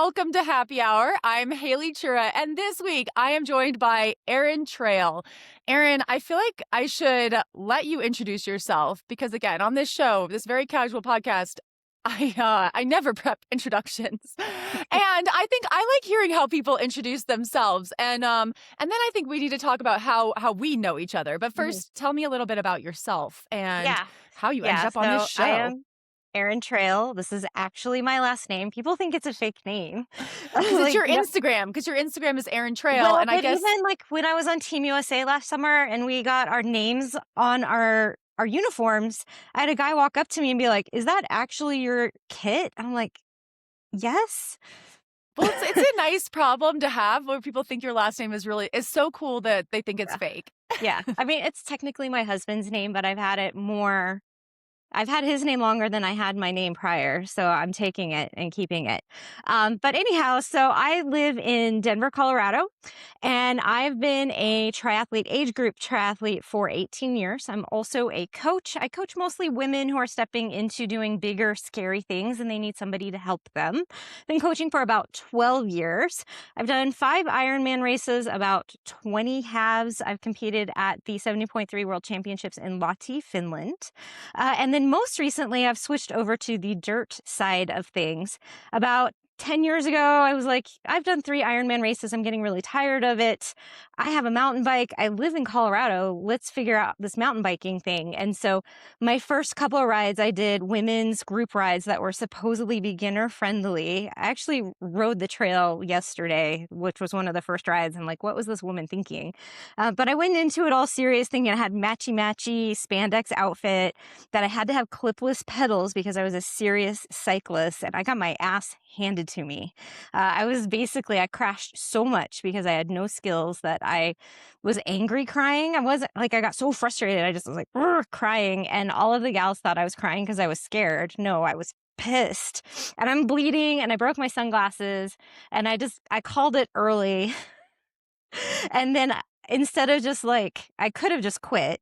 welcome to Happy Hour. I'm Haley Chura, and this week I am joined by Erin Trail. Erin, I feel like I should let you introduce yourself because, again, on this show, this very casual podcast, I never prep introductions, and I think I like hearing how people introduce themselves, and then I think we need to talk about how we know each other. But Mhm. first, tell me a little bit about yourself and Yeah. how you ended Yeah. up on this So I show. am Erin Trail. This is actually my last name. People think it's a fake name. Because it's Like, your no. Instagram, because your Instagram is Erin Trail, Well, and I but guess even like when I was on Team USA last summer and we got our names on our uniforms, I had a guy walk up to me and be like, "Is that actually your kit?" I'm like, "Yes." well, it's a nice problem to have where people think your last name is so cool that they think it's Yeah. fake. Yeah. I mean, it's technically my husband's name, but I've had his name longer than I had my name prior, so I'm taking it and keeping it. But anyhow, so I live in Denver, Colorado, and I've been a triathlete, age group triathlete for 18 years. I'm also a coach. I coach mostly women who are stepping into doing bigger, scary things and they need somebody to help them. Been coaching for about 12 years. I've done 5 Ironman races, about 20 halves. I've competed at the 70.3 World Championships in Lahti, Finland. And then most recently, I've switched over to the dirt side of things. About 10 years ago, I was like, I've done 3 Ironman races. I'm getting really tired of it. I have a mountain bike. I live in Colorado. Let's figure out this mountain biking thing. And so my first couple of rides, I did women's group rides that were supposedly beginner friendly. I actually rode the trail yesterday, which was one of the first rides. I'm like, what was this woman thinking? But I went into it all serious thinking I had matchy spandex outfit, that I had to have clipless pedals because I was a serious cyclist and I got my ass handed to me. I crashed so much because I had no skills that I was angry crying. I wasn't like, I got so frustrated. I just was like crying. And all of the gals thought I was crying because I was scared. No, I was pissed and I'm bleeding and I broke my sunglasses and I called it early. And then instead of just like, I could have just quit.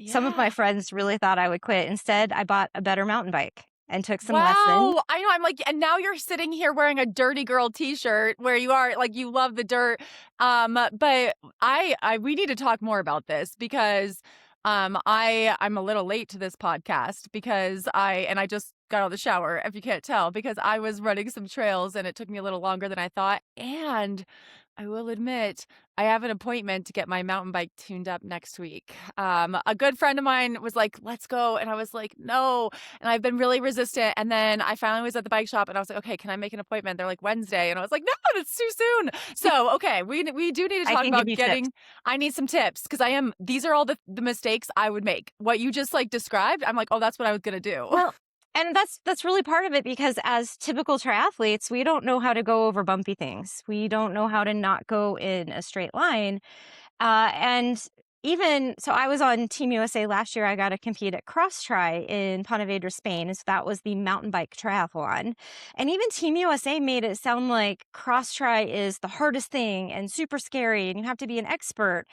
Some of my Yeah. friends really thought I would quit. Instead, I bought a better mountain bike and took some lessons. Wow. I know. I'm like, and now you're sitting here wearing a dirty girl t-shirt where you are like you love the dirt. But I we need to talk more about this because I'm a little late to this podcast because I just got out of the shower, if you can't tell, because I was running some trails and it took me a little longer than I thought. And I will admit, I have an appointment to get my mountain bike tuned up next week. A good friend of mine was like, let's go. And I was like, no. And I've been really resistant. And then I finally was at the bike shop and I was like, okay, can I make an appointment? They're like Wednesday. And I was like, no, it's too soon. So, okay, we do need to I talk can give about you tips. I need some tips because these are all the mistakes I would make. What you just like described, I'm like, oh, that's what I was going to do. Well, and that's really part of it because as typical triathletes, we don't know how to go over bumpy things. We don't know how to not go in a straight line. And even so, I was on Team USA last year. I got to compete at Cross Tri in Pontevedra, Spain. So that was the mountain bike triathlon. And even Team USA made it sound like Cross Tri is the hardest thing and super scary, and you have to be an expert.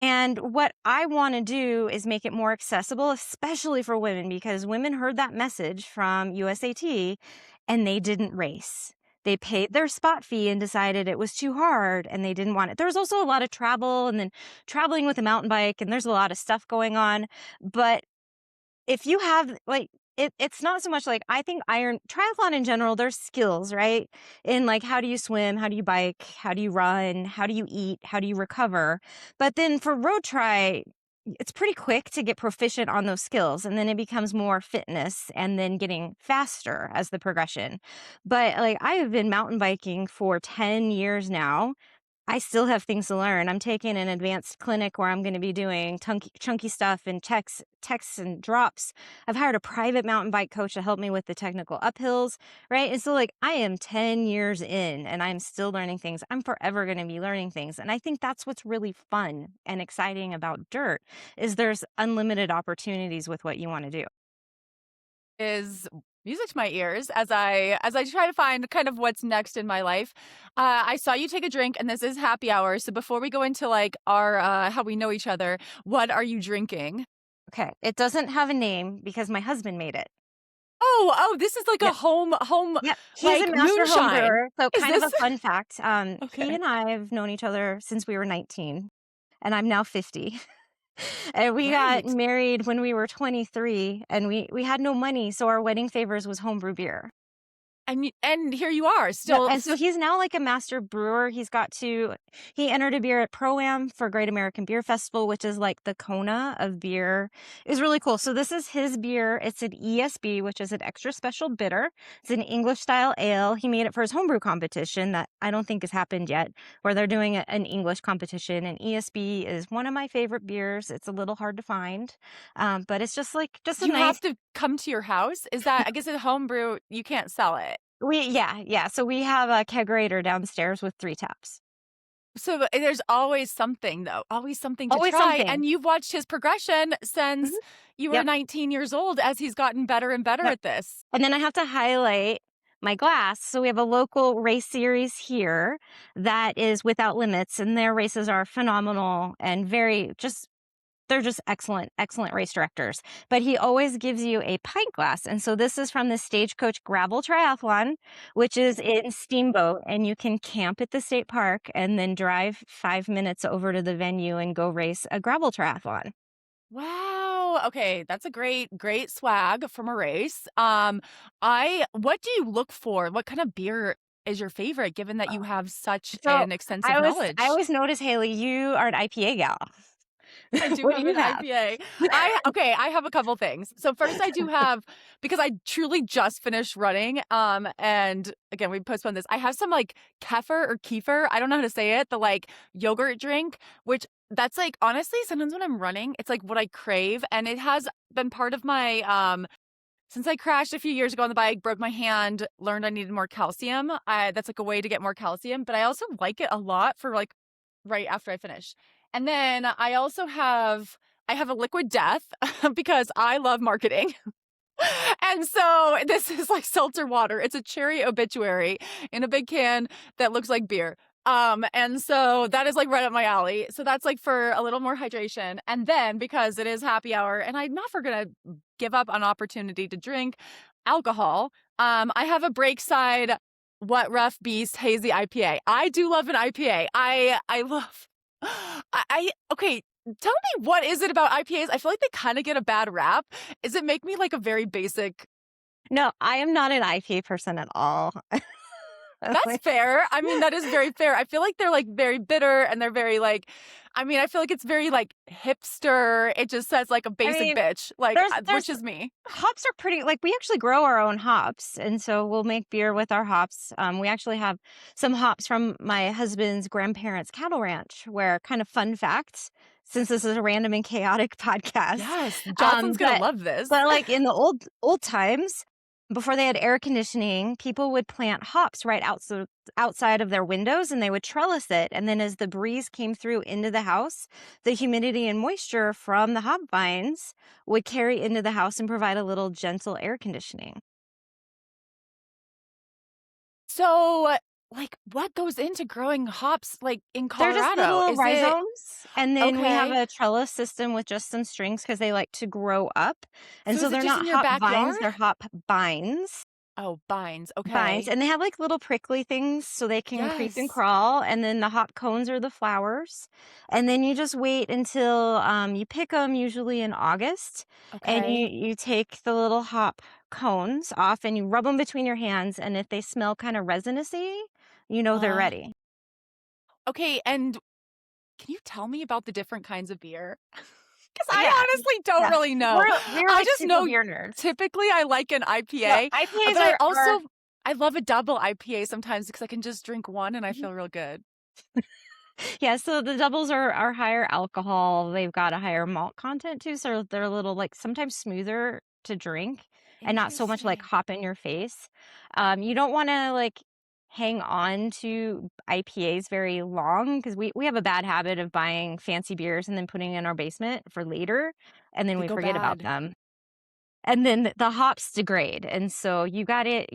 And what I want to do is make it more accessible, especially for women, because women heard that message from USAT and they didn't race. They paid their spot fee and decided it was too hard and they didn't want it. There's also a lot of travel and then traveling with a mountain bike, and there's a lot of stuff going on. But if you have like, it's not so much like, I think iron triathlon in general, there's skills, right? In like, how do you swim? How do you bike? How do you run? How do you eat? How do you recover? But then for road tri, it's pretty quick to get proficient on those skills. And then it becomes more fitness and then getting faster as the progression. But like, I have been mountain biking for 10 years now. I still have things to learn. I'm taking an advanced clinic where I'm going to be doing chunky stuff and texts and drops. I've hired a private mountain bike coach to help me with the technical uphills, right? And so like I am 10 years in and I'm still learning things. I'm forever going to be learning things. And I think that's what's really fun and exciting about dirt is there's unlimited opportunities with what you want to do. Is music to my ears as I try to find kind of what's next in my life. I saw you take a drink, and this is happy hour. So before we go into like our how we know each other, what are you drinking? Okay. It doesn't have a name because my husband made it. Oh, this is like a Yep. home, Yep. He's a like, master home moonshine. brewer. So Is kind of this a fun fact, he okay. and I have known each other since we were 19, and I'm now 50. And we got Right. married when we were 23, and we had no money, so our wedding favors was homebrew beer. And here you are Yep, still and so he's now like a master brewer. He entered a beer at Pro-Am for Great American Beer Festival, which is like the Kona of beer. It was really cool. So this is his beer. It's an ESB, which is an extra special bitter. It's an English style ale. He made it for his homebrew competition that I don't think has happened yet, where they're doing an English competition. And ESB is one of my favorite beers. It's a little hard to find, but it's just a Do you have nice. to come to your house? Is that I guess at homebrew, you can't sell it. Yeah. So we have a kegerator downstairs with 3 taps. So, there's always something, though, always something to Always try, something. and you've watched his progression Mhm. since you were Yep, 19 years old as he's gotten better and better yep. at this. And then I have to highlight my glass. So we have a local race series here that is Without Limits, and their races are phenomenal and they're just excellent, excellent race directors. But he always gives you a pint glass. And so this is from the Stagecoach Gravel Triathlon, which is in Steamboat. And you can camp at the state park and then drive 5 minutes over to the venue and go race a gravel triathlon. Wow, okay, that's a great swag from a race. I what do you look for? What kind of beer is your favorite given that you have such So an extensive I knowledge? always notice, Haley, you are an IPA gal. I do What do have you an have? IPA. I have a couple things. So first I do have because I truly just finished running, and again, we postponed this. I have some like kefir or kefir, I don't know how to say it, the like yogurt drink, which that's like honestly, sometimes when I'm running, it's like what I crave, and it has been part of my since I crashed a few years ago on the bike, broke my hand, learned I needed more calcium. That's like a way to get more calcium, but I also like it a lot for like right after I finish. And then I have a liquid death because I love marketing. And so this is like seltzer water. It's a cherry obituary in a big can that looks like beer. And so that is like right up my alley. So that's like for a little more hydration. And then because it is happy hour and I'm not for gonna give up an opportunity to drink alcohol, I have a Breakside What Rough Beast Hazy IPA. I do love an IPA. I love okay, tell me what is it about IPAs? I feel like they kind of get a bad rap. Is it make me like a very basic No, I am not an IPA person at all. That's fair. I mean, that is very fair. I feel like they're like very bitter and they're very like I mean, I feel like it's very like hipster. It just says like a I basic mean, bitch, like which there's is me. hops are pretty like we actually grow our own hops, and so we'll make beer with our hops. We actually have some hops from my husband's grandparents' cattle ranch, where kind of fun facts, since this is a random and chaotic podcast. Yes, Um, Jocelyn's gonna but love this. but like in the old times, before they had air conditioning, people would plant hops right outside of their windows, and they would trellis it. And then as the breeze came through into the house, the humidity and moisture from the hop vines would carry into the house and provide a little gentle air conditioning. So, like what goes into growing hops like in They're just Colorado? little Is it rhizomes, and then we have okay? a trellis system with just some strings because they like to grow up. And So so is it they're just in not your hop vines, backyard? they're hop binds. Oh, binds. Binds, Okay. and they have, like, little prickly things so they can creep and Yes. crawl, and then the hop cones are the flowers, and then you just wait until, you pick them usually in August, and Okay. you take the little hop cones off, and you rub them between your hands, and if they smell kinda resinousy, you know they're Uh ready. okay, and can you tell me about the different kinds of beer? Because I Yeah, honestly don't yeah. really know. We're, I like, just super know beer nerds. typically I like an No, IPA, IPAs but I are also I love a double IPA sometimes because I can just drink one and I mhm. feel real good. Yeah, so the doubles are higher alcohol. They've got a higher malt content too, so they're a little like sometimes smoother to drink and not so much like Interesting. hop in your face. You don't want to like hang on to IPAs very long because we have a bad habit of buying fancy beers and then putting in our basement for later, and then They we go forget about bad. them. and then the hops degrade, and so you gotta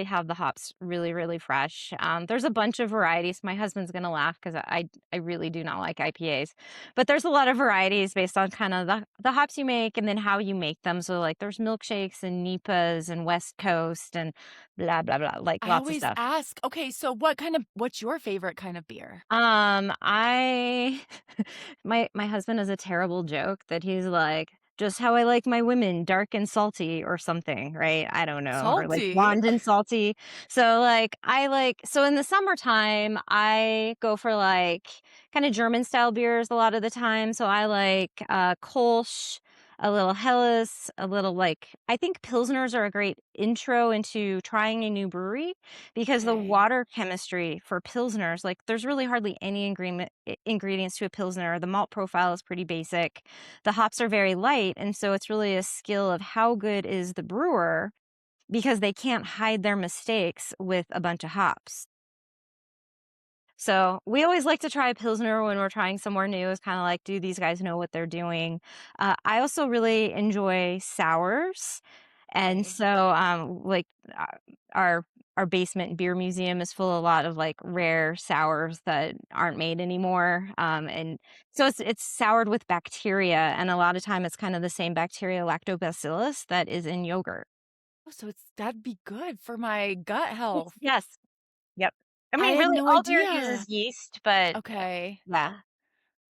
have the hops really, really fresh. There's a bunch of varieties. My husband's gonna laugh because I really do not like IPAs, but there's a lot of varieties based on kind of the hops you make and then how you make them. So like there's milkshakes and NEPAs and West Coast and blah blah blah, like I lots of always stuff. ask, okay, so what's your favorite kind of beer? I my husband has a terrible joke that he's like, "Just how I like my women, dark and salty," or something, right? I don't know, or like Salty? blonde and salty. So like so in the summertime, I go for like kind of German style beers a lot of the time. So I like Kolsch, a little Helles, a little like I think Pilsners are a great intro into trying a new brewery because the Okay. water chemistry for pilsners, like there's really hardly any ingredients to a pilsner. The malt profile is pretty basic. The hops are very light, and so it's really a skill of how good is the brewer because they can't hide their mistakes with a bunch of hops. So we always like to try a pilsner when we're trying somewhere new. It's kind of like, do these guys know what they're doing? I also really enjoy sours, and Okay. so uh, our our basement beer museum is full of a lot of like rare sours that aren't made anymore. And so it's soured with bacteria, and a lot of time it's kind of the same bacteria, lactobacillus, that is in yogurt. Oh, so that'd be good for my gut health. Yes. Yep. I I mean, had really, no all beer uses idea. yeast, but Okay. yeah.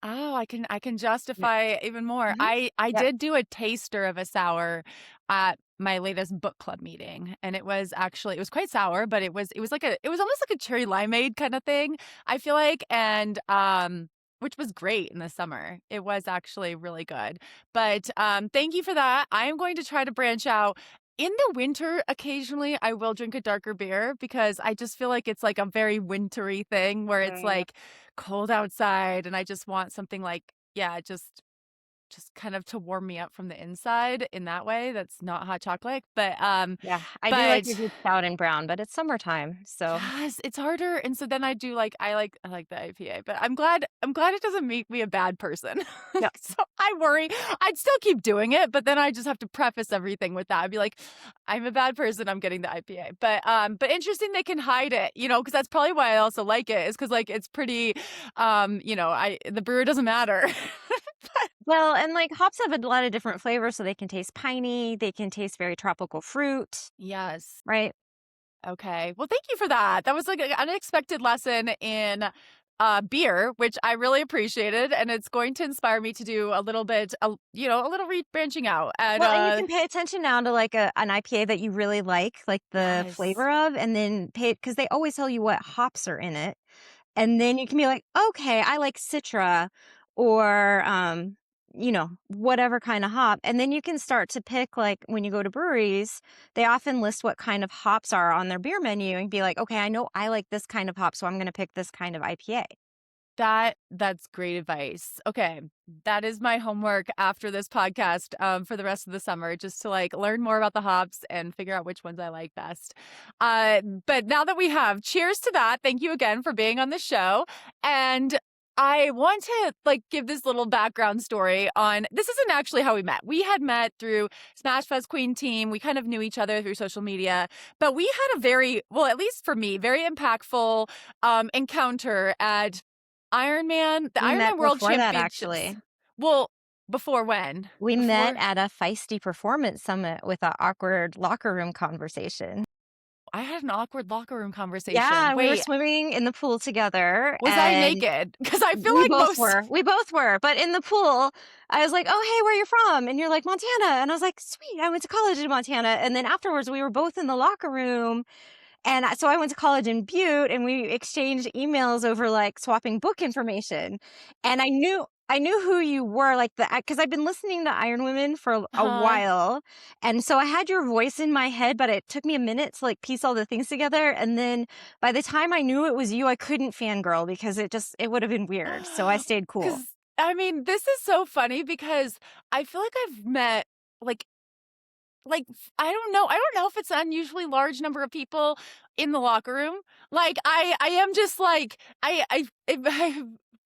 Oh, I can Yep. justify it even more. Mhm. I Yep. did do a taster of a sour at my latest book club meeting, and it was quite sour, but it was almost like a cherry limeade kinda thing, I feel like, and, which was great in the summer. It was actually really good. But, thank you for that. I am going to try to branch out. In the winter, occasionally, I will drink a darker beer because I just feel like it's like a very wintry thing where it's, Mm, like, cold outside and I just want something like yeah, just kind of to warm me up from the inside in that way that's not hot chocolate, yeah, I do like a but good stout and brown, but it's summertime, so yes, it's harder, and so then I like the IPA, but I'm glad it doesn't make me a bad person. no. So I worry. I'd still keep doing it, but then I just have to preface everything with that. I'd be like, "I'm a bad person, I'm getting the IPA." But interesting they can hide it, because that's probably why I also like it, is because like, it's pretty, I the brewer doesn't matter. Well, and, like, hops have a lot of different flavors, so they can taste piney, they can taste very tropical fruit, Yes. right? Okay. Well, thank you for that. That was like an unexpected lesson in beer, which I really appreciated, and it's going to inspire me to do a little bit, a little branching out. And Well, and you can pay attention now to, like, an IPA that you really like the yes, flavor of, and then pay because they always tell you what hops are in it. And then you can be like, "Okay, I like Citra," or, whatever kind of hop, and then you can start to pick, like, when you go to breweries, they often list what kind of hops are on their beer menu and be like, "Okay, I know I like this kind of hop, so I'm gonna pick this kind of IPA." that's great advice. Okay, that is my homework after this podcast, for the rest of the summer, just to like learn more about the hops and figure out which ones I like best. But now that we have, cheers to that. Thank you again for being on the show. And I want to like give this little background story on this isn't actually how we met. We had met through Smash Fest Queen team. We kind of knew each other through social media, but we had a very, well, at least for me, very impactful encounter at the We met Ironman World before that, Championships. actually. Well, before when? We met Before at a feisty performance summit with a awkward locker room conversation. I had an awkward locker room conversation. Yeah, we were Wait, swimming in the pool together, was I and naked? Because I feel we like both most were. We both were, but in the pool, I was like, "Oh, hey, where you from?" And you're like, "Montana." And I was like, "Sweet, I went to college in Montana." And then afterwards, we were both in the locker room, and so I went to college in Butte, and we exchanged emails over, like, swapping book information, and I knew who you were, like, because I've been listening to Iron Women for a huh? while, and so I had your voice in my head, but it took me a minute to, like, piece all the things together, and then by the time I knew it was you, I couldn't fangirl because it would have been weird, so I stayed cool. Because I mean, this is so funny because I feel like I've met like I don't know if it's an unusually large number of people in the locker room. Like I am just like I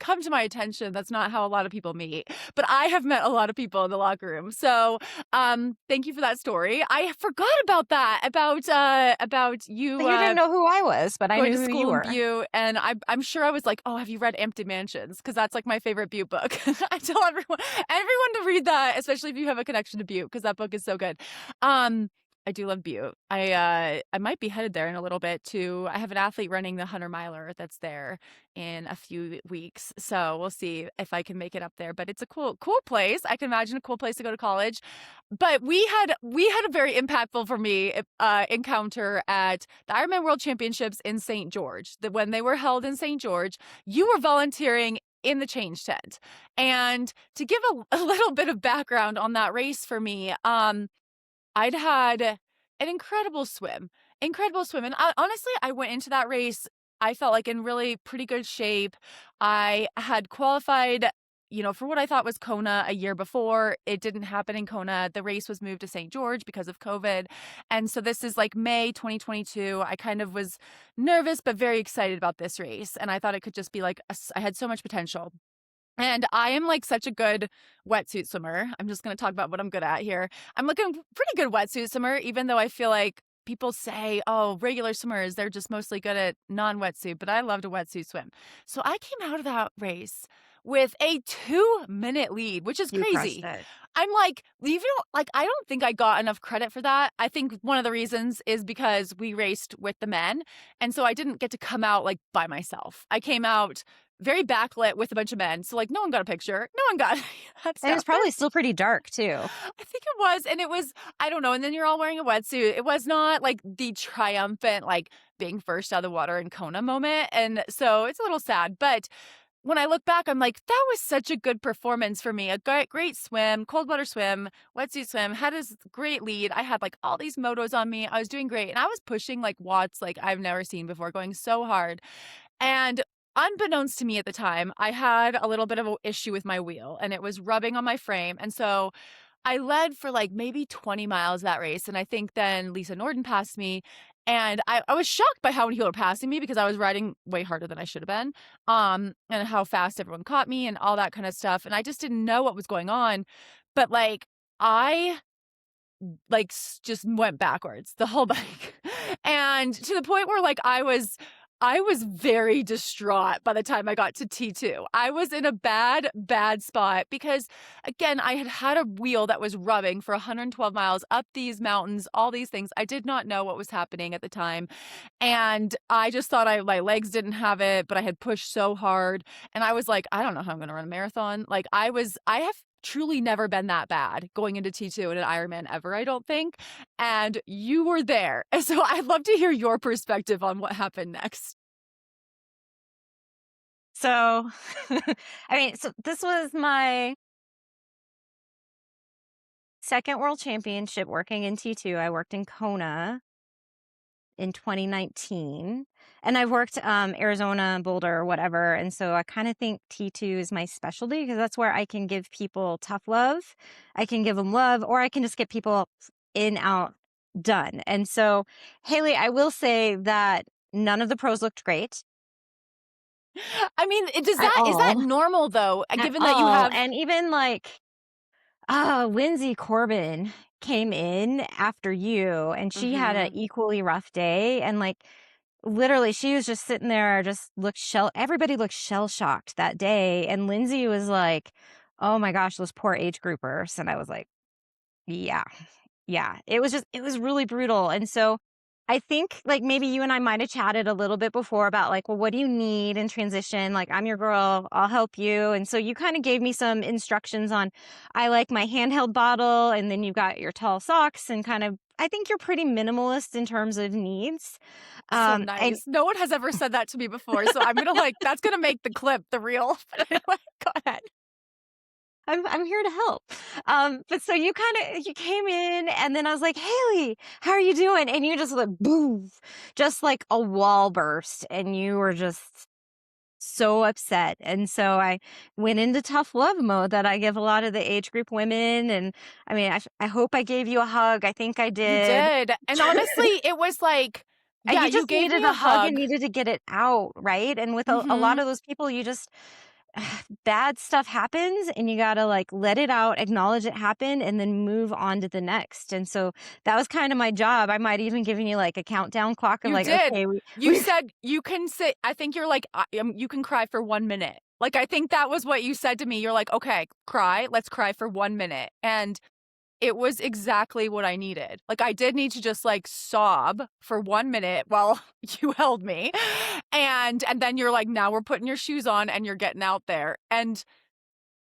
come to my attention. That's not how a lot of people meet, but I have met a lot of people in the locker room. So, thank you for that story. I forgot about that, about So you, you didn't know who I was, but I going knew to who you school in were. Butte, and I'm sure I was like, "Oh, have you read Empty Mansions?" Because that's like my favorite Butte book. I tell everyone to read that, especially if you have a connection to Butte, because that book is so good. Um, I do love Butte. I might be headed there in a little bit too. I have an athlete running the 100 miler that's there in a few weeks, so we'll see if I can make it up there. But it's a cool place. I can imagine a cool place to go to college. But we had a very impactful for me encounter at the Ironman World Championships in St. George. That when they were held in St. George, you were volunteering in the change tent. And to give a little bit of background on that race for me, I'd had an incredible swim. And honestly, I went into that race, I felt like in really pretty good shape. I had qualified, for what I thought was Kona a year before. It didn't happen in Kona. The race was moved to St. George because of COVID. And so this is like May 2022. I kind of was nervous, but very excited about this race. And I thought it could just be like, I had so much potential. And I am like such a good wetsuit swimmer. I'm just going to talk about what I'm good at here. I'm looking pretty good wetsuit swimmer, even though I feel like people say, oh, regular swimmers, they're just mostly good at non-wetsuit, but I love to wetsuit swim. So I came out of that race with a 2-minute lead, which is You crushed crazy. it. I'm like, even like, I don't think I got enough credit for that. I think one of the reasons is because we raced with the men. And so I didn't get to come out like by myself. I came out very backlit with a bunch of men. So like no one got a picture. No one got that And it's stuff. probably still pretty dark too. I think it was. And it was, I don't know. And then you're all wearing a wetsuit. It was not like the triumphant, like being first out of the water in Kona moment. And so it's a little sad. But when I look back, I'm like, that was such a good performance for me. A great swim, cold water swim, wetsuit swim, had this great lead. I had like all these motos on me. I was doing great. And I was pushing like watts like I've never seen before, going so hard. And unbeknownst to me at the time, I had a little bit of an issue with my wheel and it was rubbing on my frame. And so I led for like maybe 20 miles that race. And I think then Lisa Norden passed me. And I was shocked by how many people were passing me because I was riding way harder than I should have been. And how fast everyone caught me and all that kind of stuff. And I just didn't know what was going on. But like, I like just went backwards the whole bike. And to the point where like I was very distraught by the time I got to T2. I was in a bad spot because, again, I had had a wheel that was rubbing for 112 miles up these mountains, all these things. I did not know what was happening at the time. And I just thought my legs didn't have it, but I had pushed so hard. And I was like, I don't know how I'm going to run a marathon. Like I have truly never been that bad going into T2 in an Ironman ever, I don't think. And you were there. And so I'd love to hear your perspective on what happened next. So, so this was my second world championship working in T2. I worked in Kona in 2019, and I've worked Arizona, Boulder, whatever. And so I kind of think T2 is my specialty because that's where I can give people tough love. I can give them love, or I can just get people in, out, done. And so, Haley, I will say that none of the pros looked great I mean, at is that all. normal though, At given that you all. have And even like, Lindsay Corbin came in after you, and she had an Mhm. equally rough day. And like, literally, she was just sitting there, just everybody looked shell shocked that day. And Lindsay was like, oh my gosh, those poor age groupers. And I was like, yeah, yeah, it was really brutal. And so I think like maybe you and I might have chatted a little bit before about like, well, what do you need in transition? Like, I'm your girl, I'll help you. And so you kind of gave me some instructions on, I like my handheld bottle, and then you've got your tall socks, and kind of, I think you're pretty minimalist in terms of needs. so And nice. No one has ever said that to me before, so I'm gonna like that's gonna make the clip the reel. But anyway, go ahead. I'm here to help. But so you came in, and then I was like, Haley, how are you doing? And you just like boom, just like a wall burst, and you were just so upset. And so I went into tough love mode that I give a lot of the age group women. And I mean, I hope I gave you a hug. I think I You did. did. And honestly, it was like, And yeah, you you just gave needed me a a hug and hug. needed to get it out, right? And with a lot Mhm. of those people, you just bad stuff happens and you gotta like let it out, acknowledge it happened, and then move on to the next. And so that was kind of my job. I might even given you like a countdown clock of You like, did. okay, we, You we said you can sit I think you're like, you can cry for 1 minute. Like, I think that was what you said to me. You're like, "Okay, cry. Let's cry for 1 minute." And it was exactly what I needed. Like, I did need to just, like, sob for 1 minute while you held me, and then you're like, "Now we're putting your shoes on and you're getting out there." And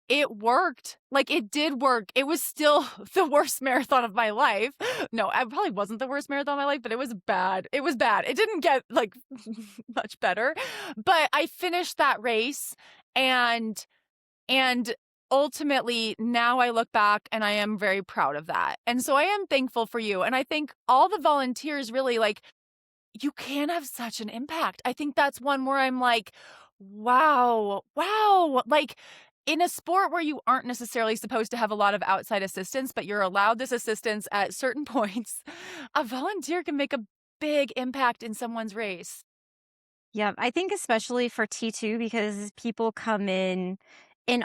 it worked. Like, it did work. It was still the worst marathon of my life. No, it probably wasn't the worst marathon of my life, but it was bad. It was bad. It didn't get, like, much better, but I finished that race, and and ultimately, now I look back and I am very proud of that, and so I am thankful for you, and I think all the volunteers really, like, you can have such an impact. I think that's one where I'm like, wow, wow. Like in a sport where you aren't necessarily supposed to have a lot of outside assistance, but you're allowed this assistance at certain points, a volunteer can make a big impact in someone's race. yeah, I think especially for T2 because people come in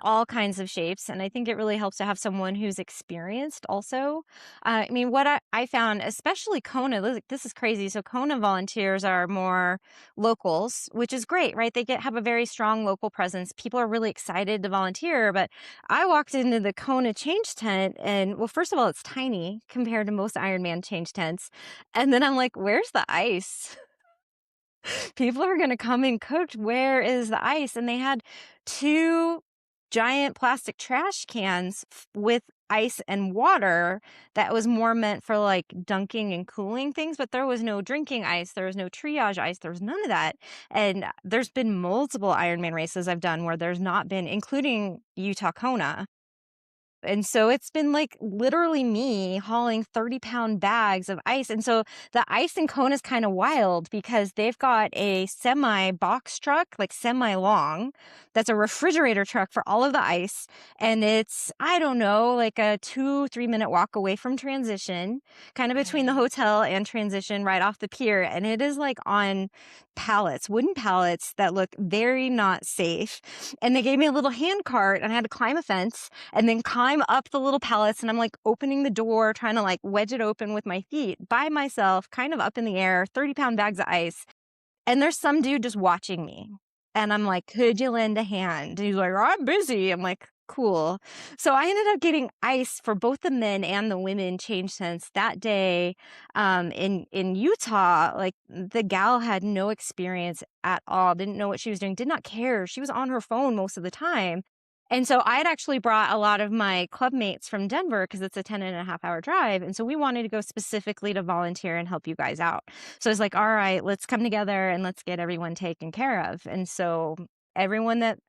all kinds of shapes, and I think it really helps to have someone who's experienced also. I mean, what I found, especially Kona, this is crazy. So Kona volunteers are more locals, which is great, right? They get have a very strong local presence. People are really excited to volunteer, but I walked into the Kona change tent, and well, first of all, it's tiny compared to most Ironman change tents, and then I'm like, where's the ice? People are gonna come in cooked. Where is the ice? And they had 2 giant plastic trash cans with ice and water that was more meant for, like, dunking and cooling things, but there was no drinking ice, there was no triage ice, there was none of that. And there's been multiple Ironman races I've done where there's not been, including Utah Kona. And so it's been like literally me hauling 30-pound bags of ice. And so the ice in Kona is kind of wild because they've got a semi box truck, like semi long, that's a refrigerator truck for all of the ice. And it's, I don't know, like a 2, 3 minute walk away from transition, kind of between the Okay. hotel and transition right off the pier. And it is like on pallets, wooden pallets that look very not safe. And they gave me a little hand cart and I had to climb a fence and then climb up the little pallets, and I'm like opening the door, trying to like wedge it open with my feet by myself, kind of up in the air, 30-pound bags of ice. And there's some dude just watching me. And I'm like, could you lend a hand? And he's like, I'm busy. I'm like, cool. So I ended up getting ice for both the men and the women change tents that day. In Utah, like the gal had no experience at all, didn't know what she was doing, did not care. She was on her phone most of the time. And so I had actually brought a lot of my club mates from Denver because it's a 10.5 hour drive. And so we wanted to go specifically to volunteer and help you guys out. So it's like, all right, let's come together and let's get everyone taken care of. And so everyone that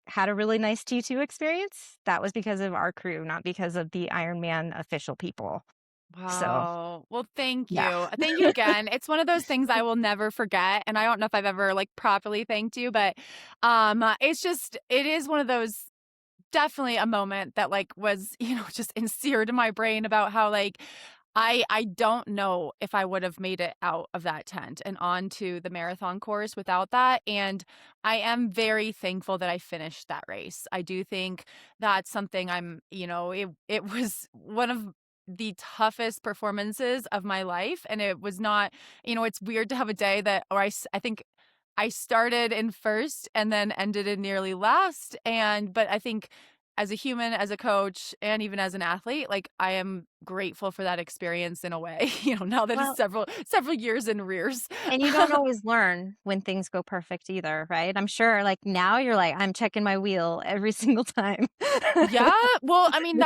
had a really nice T2 experience, that was because of our crew, not because of the Ironman official people. So Wow. Well, thank yeah. you. Thank you again. It's one of those things I will never forget, and I don't know if I've ever like properly thanked you, but it's just it is one of those definitely a moment that like was, just seared in my brain about how like I don't know if I would have made it out of that tent and onto the marathon course without that. And I am very thankful that I finished that race. I do think that's something it was one of the toughest performances of my life. And it was not, it's weird to have a day that, I think I started in first and then ended in nearly last. But I think as a human, as a coach, and even as an athlete, like I am grateful for that experience in a way, now that it's Well, several years in arrears. and you don't always learn when things go perfect either, right? I'm sure like now you're like, I'm checking my wheel every single time. Yeah, well, I mean,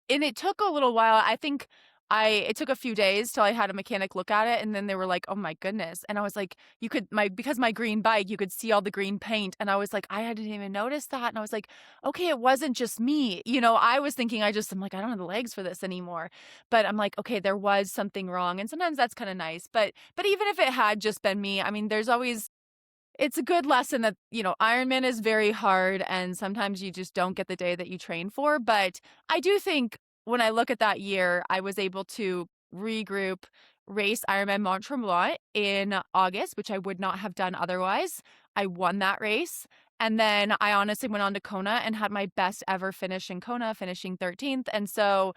and it took a little while. I think it took a few days till I had a mechanic look at it, and then they were like, "Oh my goodness." And I was like, because my green bike, you could see all the green paint, and I was like, I hadn't even noticed that. And I was like, okay, it wasn't just me. I was thinking I'm like, I don't have the legs for this anymore. But I'm like, okay, there was something wrong. And sometimes that's kind of nice. But even if it had just been me, I mean, it's a good lesson that, Ironman is very hard and sometimes you just don't get the day that you train for. But I do think when I look at that year, I was able to regroup, race Ironman Mont Tremblant in August, which I would not have done otherwise. I won that race. And then I honestly went on to Kona and had my best ever finish in Kona, finishing 13th. And so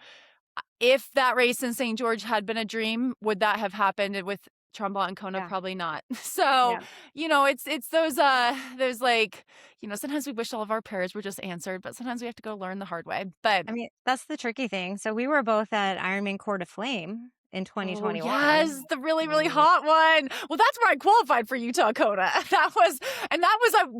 if that race in St. George had been a dream, would that have happened with Tremblant and Kona? Yeah. Probably not. So, Yeah. it's those like, sometimes we wish all of our prayers were just answered, but sometimes we have to go learn the hard way. But I mean, that's the tricky thing. So we were both at Ironman Coeur de Flame in oh 2021. yes, the really, really Mm. hot one. Well, that's where I qualified for Utah Kona. That was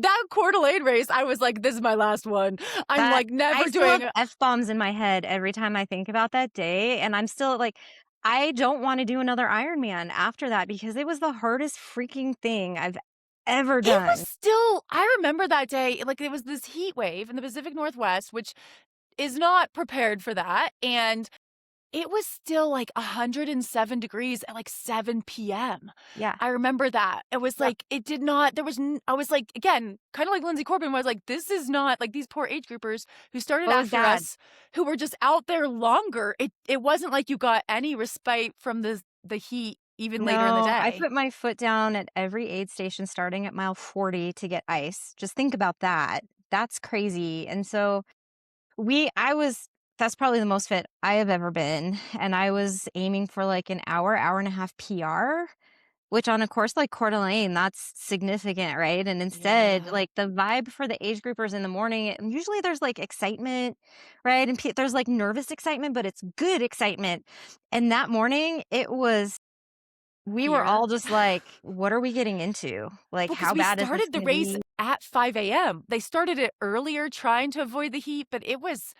that Coeur d'Alene race. I was like, this is my last one. I'm That like I never still have doing. F-bombs in my head every time I think about that day, and I'm still like, I don't wanna do another Ironman after that because it was the hardest freaking thing I've ever It was done. still. I remember that day. Like it was this heat wave in the Pacific Northwest, which is not prepared for that. And it was still like 107 degrees at like 7 p.m. Yeah. I remember that. It was Yep. like, it did not, there was, I was like, again, kind of like Lindsay Corbin was like, this is not like these poor age groupers who started It was after bad. us, who were just out there longer. It wasn't like you got any respite from the heat even later in the No, I day. put my foot down at every aid station starting at mile 40 to get ice. Just think about that. That's crazy, and so I was that's probably the most fit I have ever been, and I was aiming for, like, an hour, hour and a half PR, which on a course like Coeur d'Alene, that's significant, right? And instead, Yeah. like, the vibe for the age groupers in the morning, and usually there's, like, excitement, right? And there's, like, nervous excitement, but it's good excitement, and that morning, we were Fear. all just like, "What are we getting into? Like, Well, because how we bad is this started the gonna race be?" at 5 a.m. They started it earlier trying to avoid the heat, but it was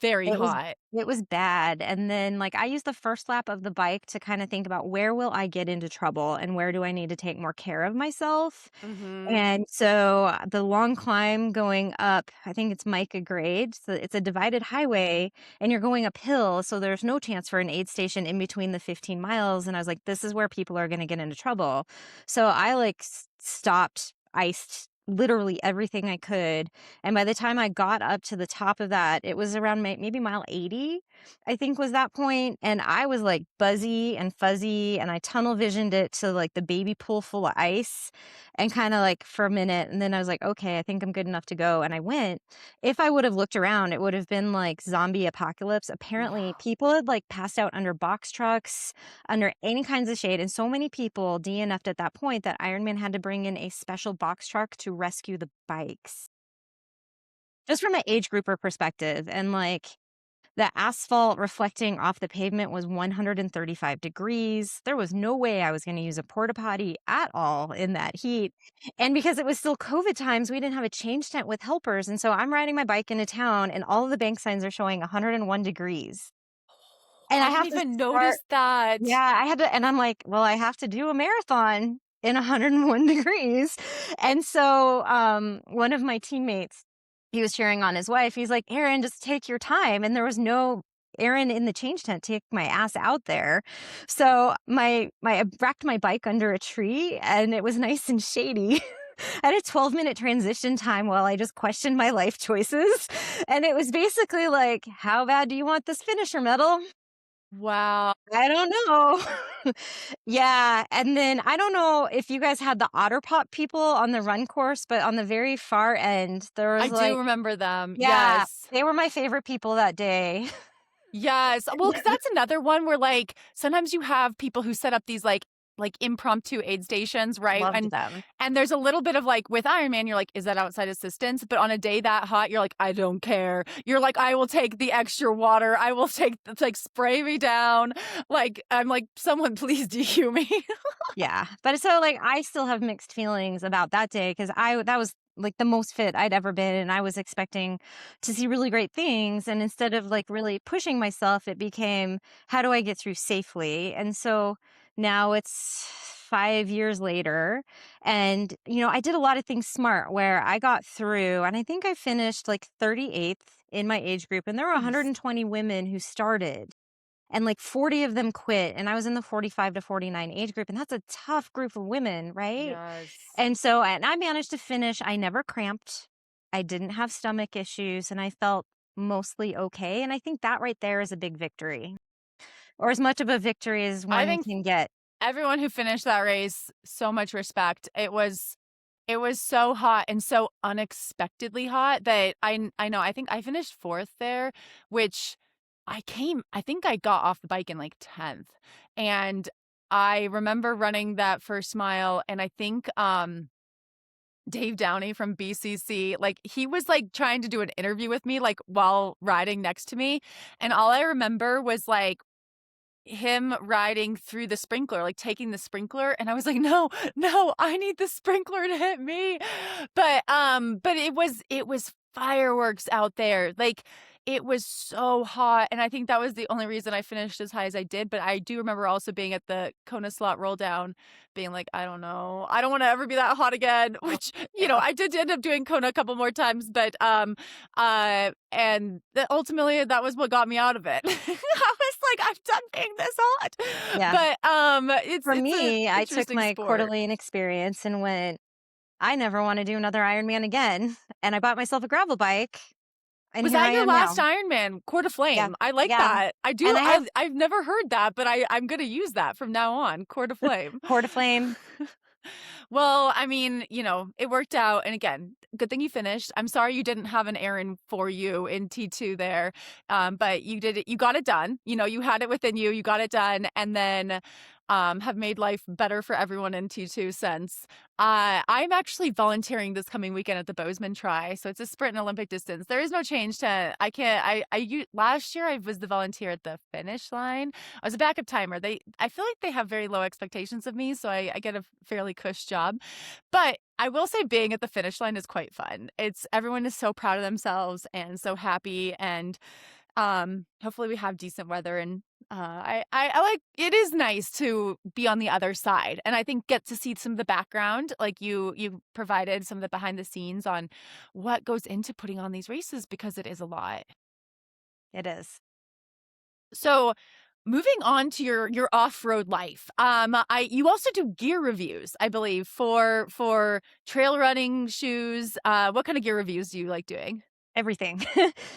very It was hot. it was bad, and then, like, I used the first lap of the bike to kinda think about where will I get into trouble and where do I need to take more care of myself, Mhm. and so, the long climb going up, I think it's Micah grade, so it's a divided highway, and you're going uphill, so there's no chance for an aid station in between the 15 miles, and I was like, "This is where people are gonna get into trouble." So I, like, stopped, iced literally everything I could, and by the time I got up to the top of that, it was around maybe mile 80, I think was that point, and I was, like, buzzy and fuzzy, and I tunnel visioned it to, like, the baby pool full of ice, and kinda, like, for a minute, and then I was like, "Okay, I think I'm good enough to go," and I went. If I would have looked around, it would have been like zombie apocalypse. Apparently, Yeah. people had, like, passed out under box trucks, under any kinds of shade, and so many people DNF'd at that point that Ironman had to bring in a special box truck to rescue the bikes. Just from an age grouper perspective, and, like, the asphalt reflecting off the pavement was 135 degrees. There was no way I was gonna use a porta potty at all in that heat, and because it was still COVID times, we didn't have a change tent with helpers, and so I'm riding my bike into town, and all of the bank signs are showing 101 degrees, and I I didn't have to even start. notice that. Yeah, I had to, and I'm like, "Well, I have to do a marathon in 101 degrees." And so, one of my teammates, he was cheering on his wife. He's like, "Erin, just take your time." And there was no Erin in the change tent to take my ass out there. So I wrapped my bike under a tree and it was nice and shady. I had a 12-minute transition time while I just questioned my life choices. And it was basically like, "How bad do you want this finisher medal?" Wow. I don't know. Yeah, and then I don't know if you guys had the otter pop people on the run course, but on the very far end, there I was, do like, remember them. yeah, Yes. they were my favorite people that day. Yes. Well, because that's another one where, like, sometimes you have people who set up these, like, impromptu aid stations, right? Loved And them. and there's a little bit of, like, with Ironman, you're like, "Is that outside assistance?" But on a day that hot, you're like, "I don't care." You're like, "I will take the extra water. I will take like, spray me down." Like, I'm like, "Someone please DQ me." Yeah, but so, like, I still have mixed feelings about that day because I that was, like, the most fit I'd ever been, and I was expecting to see really great things, and instead of, like, really pushing myself, it became, "How do I get through safely?" And so now it's 5 years later, and, I did a lot of things smart where I got through, and I think I finished, like, 38th in my age group, and there were Nice. 120 women who started and like 40 of them quit, and I was in the 45 to 49 age group, and that's a tough group of women, right? Yes. And I managed to finish. I never cramped. I didn't have stomach issues, and I felt mostly okay, and I think that right there is a big victory, or as much of a victory as I one think can get. everyone who finished that race, so much respect. It was It was so hot and so unexpectedly hot that I know, I think I finished 4th there, which I think I got off the bike in, like, 10th, and I remember running that first mile, and I think, Dave Downey from BCC, like, he was, like, trying to do an interview with me, like, while riding next to me, and all I remember was, like, him riding through the sprinkler, like, taking the sprinkler, and I was like, "No, no, I need the sprinkler to hit me." But it was fireworks out there, like, it was so hot, and I think that was the only reason I finished as high as I did, but I do remember also being at the Kona Slot roll down, being like, "I don't know, I don't wanna ever be that hot again," Oh, which, yeah. I did end up doing Kona a couple more times, but, and that ultimately, that was what got me out of it. I was like, "I'm done being this hot." Yeah. But, For it's a me, I took interesting my Coeur sport. d'Alene experience and went, "I never wanna do another Ironman again," and I bought myself a gravel bike, and Was here that I your am last now. Ironman? Coeur Yeah. d'Alene. I like Yeah. that. I do And I have I've never heard that, but I'm gonna use that from now on, Coeur d'Alene. Coeur d'Alene. Well, I mean, it worked out, and again, good thing you finished. I'm sorry you didn't have an Erin for you in T2 there, but you got it done. You had it within you, you got it done, and then, have made life better for everyone in T2 since. I'm actually volunteering this coming weekend at the Bozeman Tri, so it's a sprint and Olympic distance. There is no change to I can't last year I was the volunteer at the finish line. I was a backup timer. I feel like they have very low expectations of me, so I get a fairly cush job. But I will say being at the finish line is quite fun. It's everyone is so proud of themselves and so happy, and hopefully we have decent weather, and I like it is nice to be on the other side, and I think get to see some of the background, like you provided some of the behind the scenes on what goes into putting on these races because it is a lot. It is. So, moving on to your off-road life, I you also do gear reviews, I believe, for trail running shoes. What kind of gear reviews do you like doing? Everything.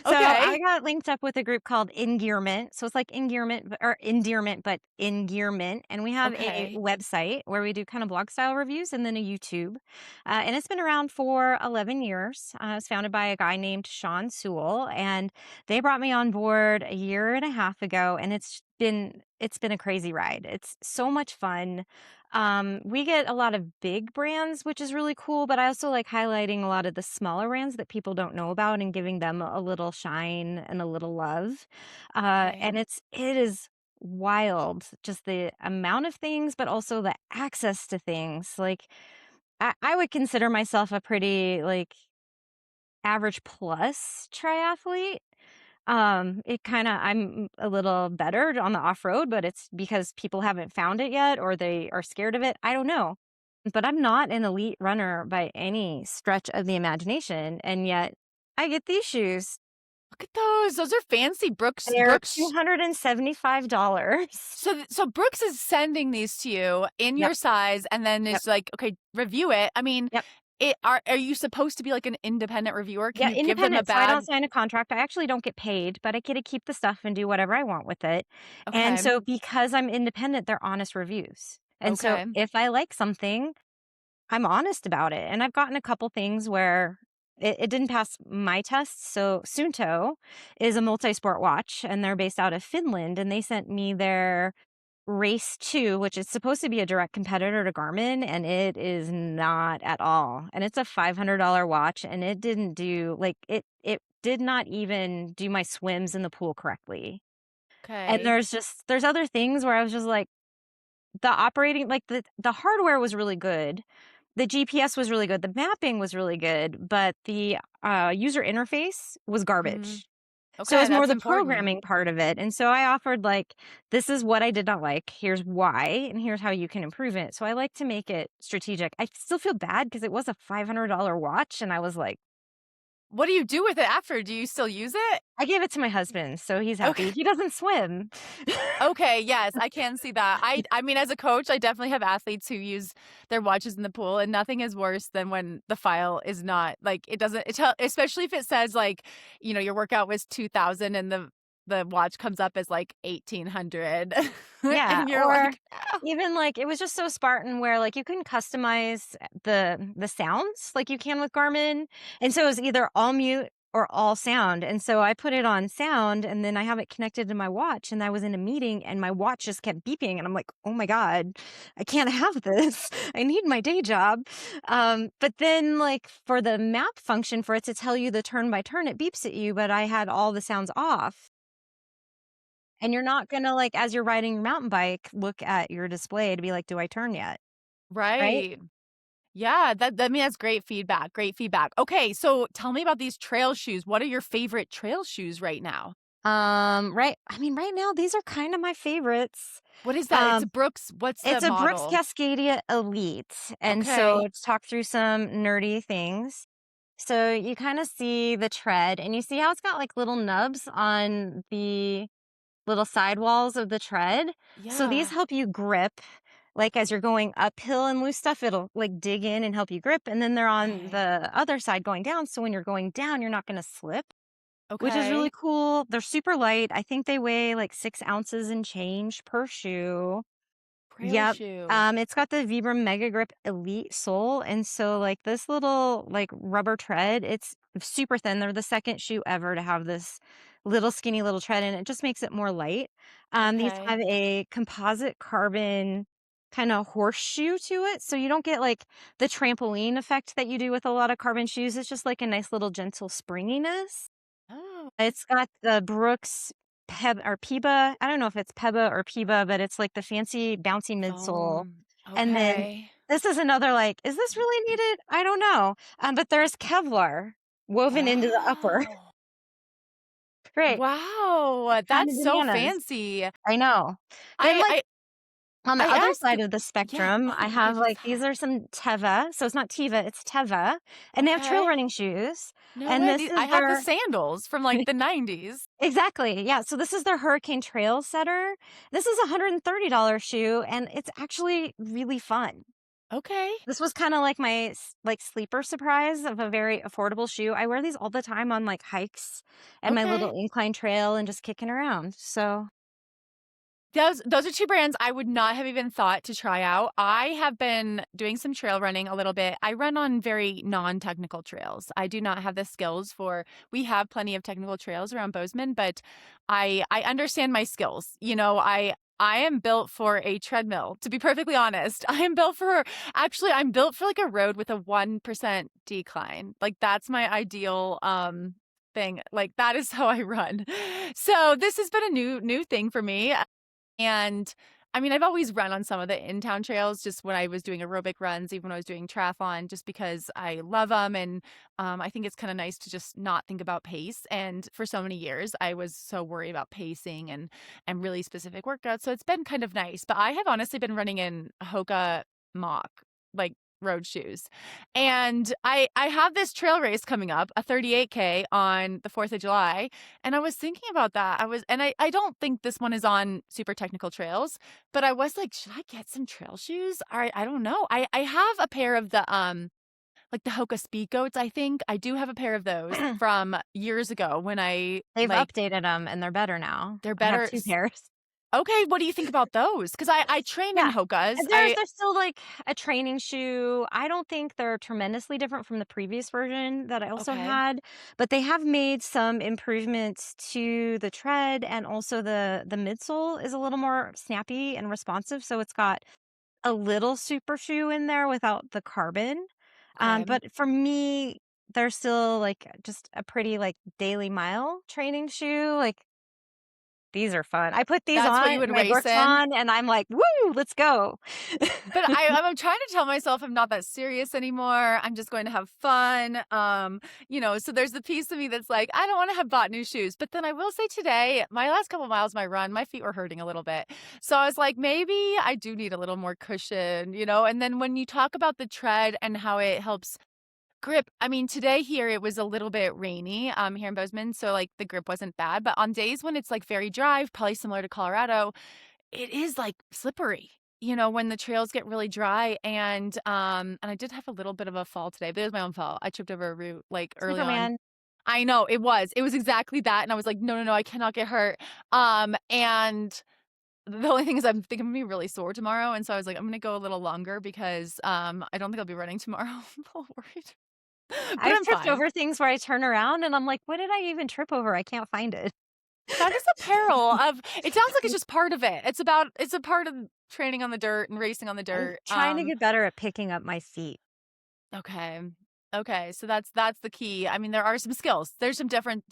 So, I Okay, got linked up with a group called Engearment. So, it's like Engearment or Endearment, but Engearment, and we have a okay, website where we do kind of blog style reviews and then a YouTube. And it's been around for 11 years. It was founded by a guy named Sean Sewell, and they brought me on board a year and a half ago, and it's been a crazy ride. It's so much fun. We get a lot of big brands, which is really cool, but I also like highlighting a lot of the smaller brands that people don't know about and giving them a little shine and a little love. okay, And it is wild, just the amount of things, but also the access to things. Like I would consider myself a pretty like average plus triathlete. It kinda I'm a little better on the off-road, but it's because people haven't found it yet or they are scared of it, I don't know. But I'm not an elite runner by any stretch of the imagination, and yet I get these shoes. look at those. Those are fancy They're Brooks. $275. So Brooks is sending these to you in Yep, your size, and then yep, it's like, "Okay, review it." I mean, yep. are you supposed to be like an independent reviewer? Can Yeah, you give them a independent, so I don't bad sign a contract. I actually don't get paid, but I get to keep the stuff and do whatever I want with it. And Okay, so because I'm independent, they're honest reviews. And so okay, if I like something, I'm honest about it, and I've gotten a couple things where it didn't pass my tests. So Suunto is a multi-sport watch, and they're based out of Finland, and they sent me their Race 2, which is supposed to be a direct competitor to Garmin, and it is not at all. And it's a $500 watch, and it didn't do like it did not even do my swims in the pool correctly. And okay. there's other things where I was just like the operating like the hardware was really good. The GPS was really good, the mapping was really good, but the, user interface was Mhm. garbage. So, it Okay, was more that's the important. programming part of it, and so I offered, like, "This is what I did not like, here's why, and here's how you can improve it." So, I like to make it strategic. I still feel bad because it was a $500 watch, and I was like What do you do with it after? Do you still use it? I gave it to my husband, so he's Okay. happy. He doesn't swim. Okay, yes, I can see that. I mean, as a coach, I definitely have athletes who use their watches in the pool, and nothing is worse than when the file is not like it doesn't it tell especially if it says like, your workout was 2,000 and the the watch comes up as like 1,800 Yeah, and you're or like, "Oh." even, like, it was just so Spartan where, like, you couldn't customize the sounds like you can with Garmin, and so it was either all mute or all sound, and so I put it on sound, and then I have it connected to my watch, and I was in a meeting, and my watch just kept beeping, and I'm like, "Oh my god, I can't have this. I need my day job." But then, like, for the map function for it to tell you the turn by turn, it beeps at you, but I had all the sounds off. And you're not gonna, like, as you're riding your mountain bike, look at your display to be like, "Do I turn yet?" Right? Right. Yeah, I mean, that's great feedback, great feedback. Okay, so tell me about these trail shoes. What are your favorite trail shoes right now? Right, I mean, right now, these are kinda my favorites. What is that? It's a Um, Brooks, what's the it's a Brooks model? Cascadia Elite, and so Okay. to talk through some nerdy things. So you kinda see the tread, and you see how it's got, like, little nubs on the little sidewalls of the tread. So these Yeah. help you grip. Like as you're going uphill and loose stuff, it'll like dig in and help you grip. And then they're on Okay. the other side going down. So when you're going down, you're not going to slip, which is really Okay. cool. They're super light. I think they weigh like 6 ounces and change per shoe. Trail Yep. shoe. It's got the Vibram Mega Grip Elite sole, and so like this little like rubber tread, it's super thin. They're the second shoe ever to have this little skinny little tread, and it just makes it more light. These Okay. have a composite carbon kind of horseshoe to it, so you don't get like the trampoline effect that you do with a lot of carbon shoes. It's just like a nice little gentle springiness. Oh, It's got the Brooks Peba. I don't know if it's Peba or Peba, but it's like the fancy bouncy midsole. foam. And then Okay. this is another like, is this really needed? I don't know. But there's Kevlar woven into the upper. Oh. Great. Wow, Kind of that's so bananas. fancy. I know. Then I like I on the I other ask side of the yeah. spectrum, I Oh, what have is like these that? are some Teva. So it's not Teva, it's Teva. And they have trail Okay. running shoes. No And way, this I is have the their sandals from, like, the '90s. exactly. Yeah. So this is their Hurricane Trail Setter. This is a $130 shoe and it's actually really fun. Okay. This was kind of like my like sleeper surprise of a very affordable shoe. I wear these all the time on like hikes and my Okay. little incline trail and just kicking around. So, Those are 2 brands I would not have even thought to try out. I have been doing some trail running a little bit. I run on very non-technical trails. I do not have the skills for we have plenty of technical trails around Bozeman, but I understand my skills. You know, I am built for a treadmill, to be perfectly honest. I am built for actually, I'm built for, like, a road with a 1% decline. Like, that's my ideal, thing. Like, that is how I run. So, this has been a new thing for me. And I mean, I've always run on some of the in-town trails just when I was doing aerobic runs, even when I was doing triathlon, just because I love them. And I think it's kind of nice to just not think about pace. And for so many years, I was so worried about pacing and really specific workouts. So it's been kind of nice. But I have honestly been running in Hoka mock, like road shoes. And I have this trail race coming up, a 38K on the 4th of July, and I was thinking about that. I don't think this one is on super technical trails, but I was like, should I get some trail shoes? I don't know. I have a pair of the like the Hoka Speed Goats, I think. I do have a pair of those they've from years ago when I like updated them and they're better now. they're I have better. 2 pairs. Okay, what do you think about those? Because I train in Yeah. Hokas. They're still like a training shoe. I don't think they're tremendously different from the previous version that I also Okay, had, but they have made some improvements to the tread and also the midsole is a little more snappy and responsive. So it's got a little super shoe in there without the carbon. okay. But for me, they're still like just a pretty like daily mile training shoe. Like these are fun. I put these That's what you on, would my race Brooks in? on, and I'm like, "Woo, let's go." But I'm trying to tell myself I'm not that serious anymore. I'm just going to have fun. So there's the piece of me that's like, I don't want to have bought new shoes. But then I will say today, my last couple miles, my run, my feet were hurting a little bit. So I was like, maybe I do need a little more cushion. And then when you talk about the tread and how it helps grip, I mean, today here it was a little bit rainy here in Bozeman. So like the grip wasn't bad. But on days when it's like very dry, probably similar to Colorado, it is, like, slippery, when the trails get really dry, and I did have a little bit of a fall today, but it was my own fault. I tripped over a root, like, early on. Superman. I know, it was exactly that, and I was like, "No, no, no, I cannot get hurt." And the only thing is I think I'm gonna be really sore tomorrow, and so I was like, "I'm gonna go a little longer because, I don't think I'll be running tomorrow." I'm a little worried, but I've I'm tripped fine. over things where I turn around and I'm like, "What did I even trip over? I can't find it." That is a peril of it sounds like it's just part of it. It's a part of training on the dirt and racing on the I'm dirt. trying to get better at picking up my feet. Okay. Okay, so that's the key. I mean, there are some skills. There's some different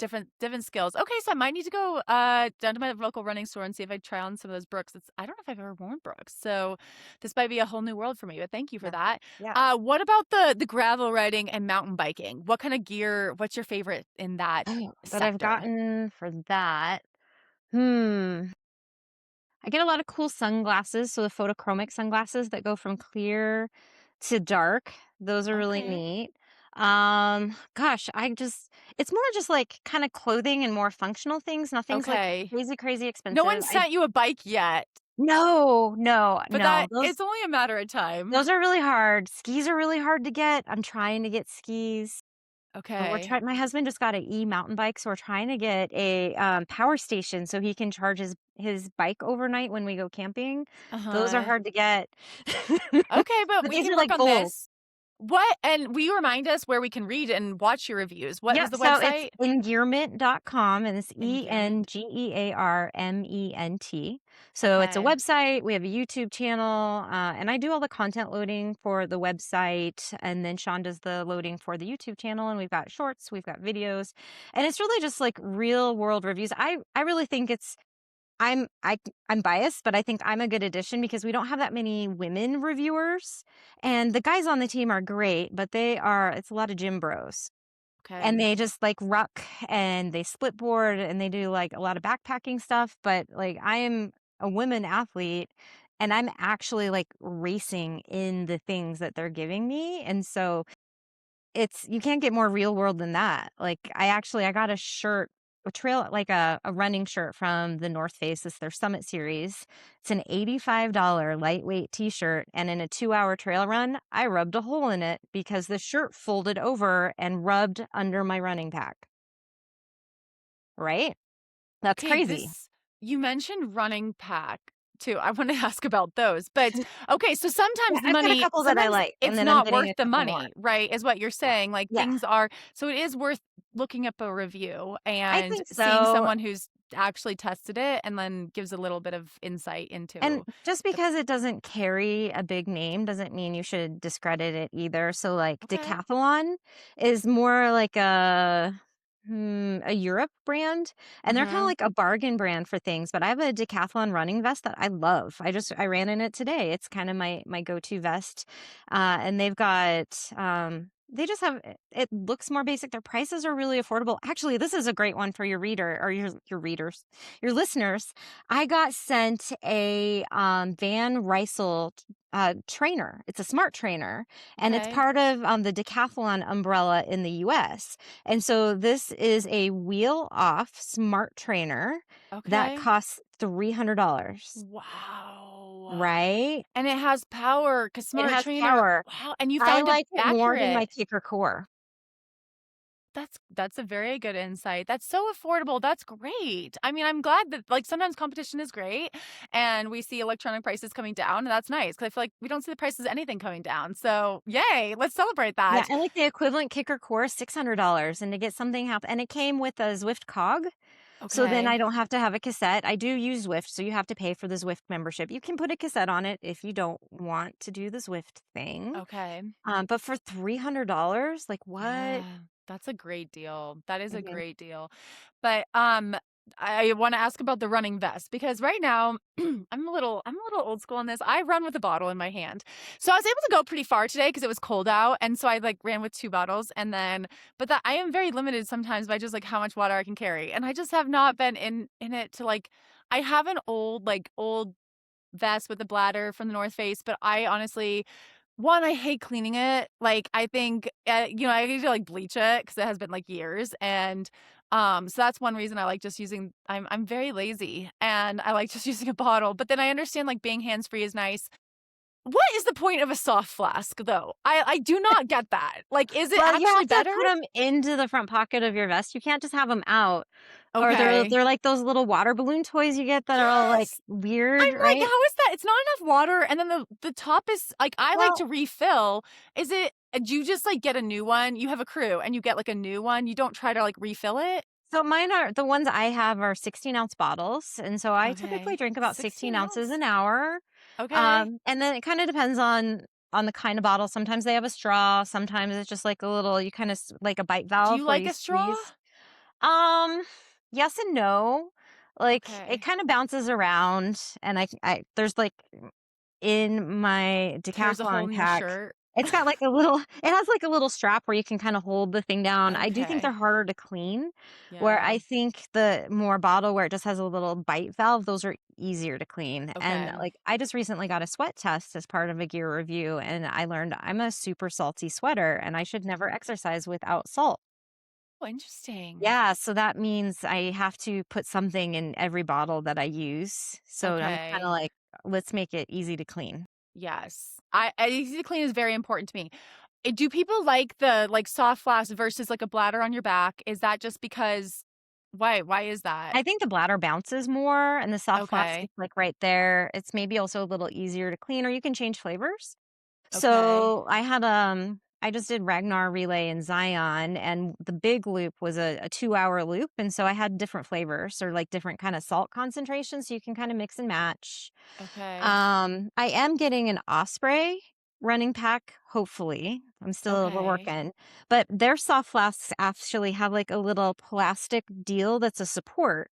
skills. Okay, so I might need to go down to my local running store and see if I try on some of those Brooks. I don't know if I've ever worn Brooks. So this might be a whole new world for me, but thank you for Yeah. that. Yeah. What about the gravel riding and mountain biking? What kind of gear, what's your favorite in that Oh, that I've sector? gotten for that. Hmm. I get a lot of cool sunglasses, so the photochromic sunglasses that go from clear to dark. Those are really Okay. neat. Gosh, it's more just like kind of clothing and more functional things. Nothing's like Okay. crazy, crazy No one expensive. I sent you a bike yet, No, no, but no. that it's only a matter of time. Those are really hard. Skis are really hard to get. I'm trying to get skis. We're Okay. trying my husband just got a e-mountain bike, so we're trying to get a, power station so he can charge his bike overnight when we go camping. Those are Uh-huh. hard to get. Okay, but But we these can are work like on goals. this. What and will you remind us where we can read and watch your reviews? What Yeah, was the so it's website? engearment.com, and it's Engearment. Engearment. So it's a Okay. website, we have a YouTube channel, and I do all the content loading for the website, and then Sean does the loading for the YouTube channel, and we've got shorts, we've got videos, and it's really just like real world reviews. I really think it's I'm I I'm biased, but I think I'm a good addition because we don't have that many women reviewers, and the guys on the team are great, but it's a lot of gym bros. And Okay. they just, like, ruck, and they split board, and they do, like, a lot of backpacking stuff, but, like, I am a women athlete, and I'm actually, like, racing in the things that they're giving me, and so it's you can't get more real world than that. Like, I got a shirt, a running shirt from the North Face, it's their Summit series. It's an $85 lightweight T-shirt, and in a 2-hour trail run, I rubbed a hole in it because the shirt folded over and rubbed under my running pack, right? That's Okay, crazy. this you mentioned running pack too. I want to ask about those. But okay, so sometimes Yeah, I've got a couple that I sometimes like, and it's then I'm not getting worth a the couple more. money, right? Is what you're Yeah. saying. Like Yeah, so it is worth looking up a review I and think seeing so. someone who's actually tested it and then gives a little bit of insight And into just the because it doesn't carry a big name doesn't mean you should discredit it either. So, like, okay. Decathlon is more like a Europe brand, and they're kinda Uh-huh. like a bargain brand for things, but I have a Decathlon running vest that I love. I ran in it today. It's kinda my go-to vest, and they just have it looks more basic. Their prices are really affordable. Actually, this is a great one for your reader or your readers, your listeners. I got sent a, Van Rysel, trainer. It's a smart trainer, and it's Okay. part of, the Decathlon umbrella in the US. And so this is a wheel-off smart trainer that Okay. costs $300, Wow. right? And it has power, 'cause It Smart has Trainer power. wow, and you I found it like it more than my accurate. Kicker Core. That's a very good insight. That's so affordable. That's great. I mean, I'm glad that like sometimes competition is great and we see electronic prices coming down and that's nice because I feel like we don't see the prices of anything coming down. So yay, let's celebrate Yeah, that. and, like, the equivalent Kicker Core is $600, and to get something and it came with a Zwift cog. So then Okay. I don't have to have a cassette. I do use Zwift, so you have to pay for the Zwift membership. You can put a cassette on it if you don't want to do the Zwift thing. Okay. But for $300, like, what? Yeah, that's a great deal. That is a Mhm. great deal. But I want to ask about the running vest because right now I'm a little old school on this. I run with a bottle in my hand. So I was able to go pretty far today because it was cold out and so I like ran with two bottles and then but that I am very limited sometimes by just like how much water I can carry. And I just have not been in it to like I have an old vest with a bladder from the North Face, but I honestly one, I hate cleaning it. Like, I think, I need to, like, bleach it because it has been, like, years, and, so that's one reason I like just using I'm very lazy, and I like just using a bottle, but then I understand, like, being hands-free is nice. what is the point of a soft flask, though? I do not get that. Like, is it Well, you actually have to better? put them into the front pocket of your vest. You can't just have them out, or Okay. they're like those little water balloon toys you get that are all, like, Yes! I'm weird, like, right? how is that? It's not enough water, and then the top is like, I like Well, to refill. Is it do you just, like, get a new one? You have a crew, and you get, like, a new one? You don't try to, like, refill it? so mine are the ones I have are 16-ounce bottles, and so I typically Okay. drink about 16 16 ounces ounce? an hour. Okay. And then it kinda depends on the kind of bottle. Sometimes they have a straw, sometimes it's just like a little you kinda like a bite Do valve you where like you a straw? squeeze. Um, yes and no. Like, it Okay. kinda bounces around, and I there's, like in my Tears a hole decathlon in your pack, shirt? it's got, like, a little it has, like, a little strap where you can kinda hold the thing down. I do think they're Okay. harder to clean, where Yeah. I think the more bottle where it just has a little bite valve, those are easier to clean, and, Okay. like, I just recently got a sweat test as part of a gear review, and I learned I'm a super salty sweater, and I should never exercise without salt. Oh, interesting. Yeah, so that means I have to put something in every bottle that I use, so I'm kinda Okay. like, "Let's make it easy to clean." Yes. Easy to clean is very important to me. Do people like the, like, soft flask versus, like, a bladder on your back? Is that just because why is that? I think the bladder bounces more and the soft flask is, Okay. like, right there. It's maybe also a little easier to clean, or you can change flavors. Okay. So, I just did Ragnar Relay in Zion, and the big loop was a 2-hour loop, and so I had different flavors or, like, different kinda salt concentrations, so you can kinda mix and match. Okay. I am getting an Osprey running pack, hopefully. We're Okay. working, but their soft flasks actually have, like, a little plastic deal that's a support,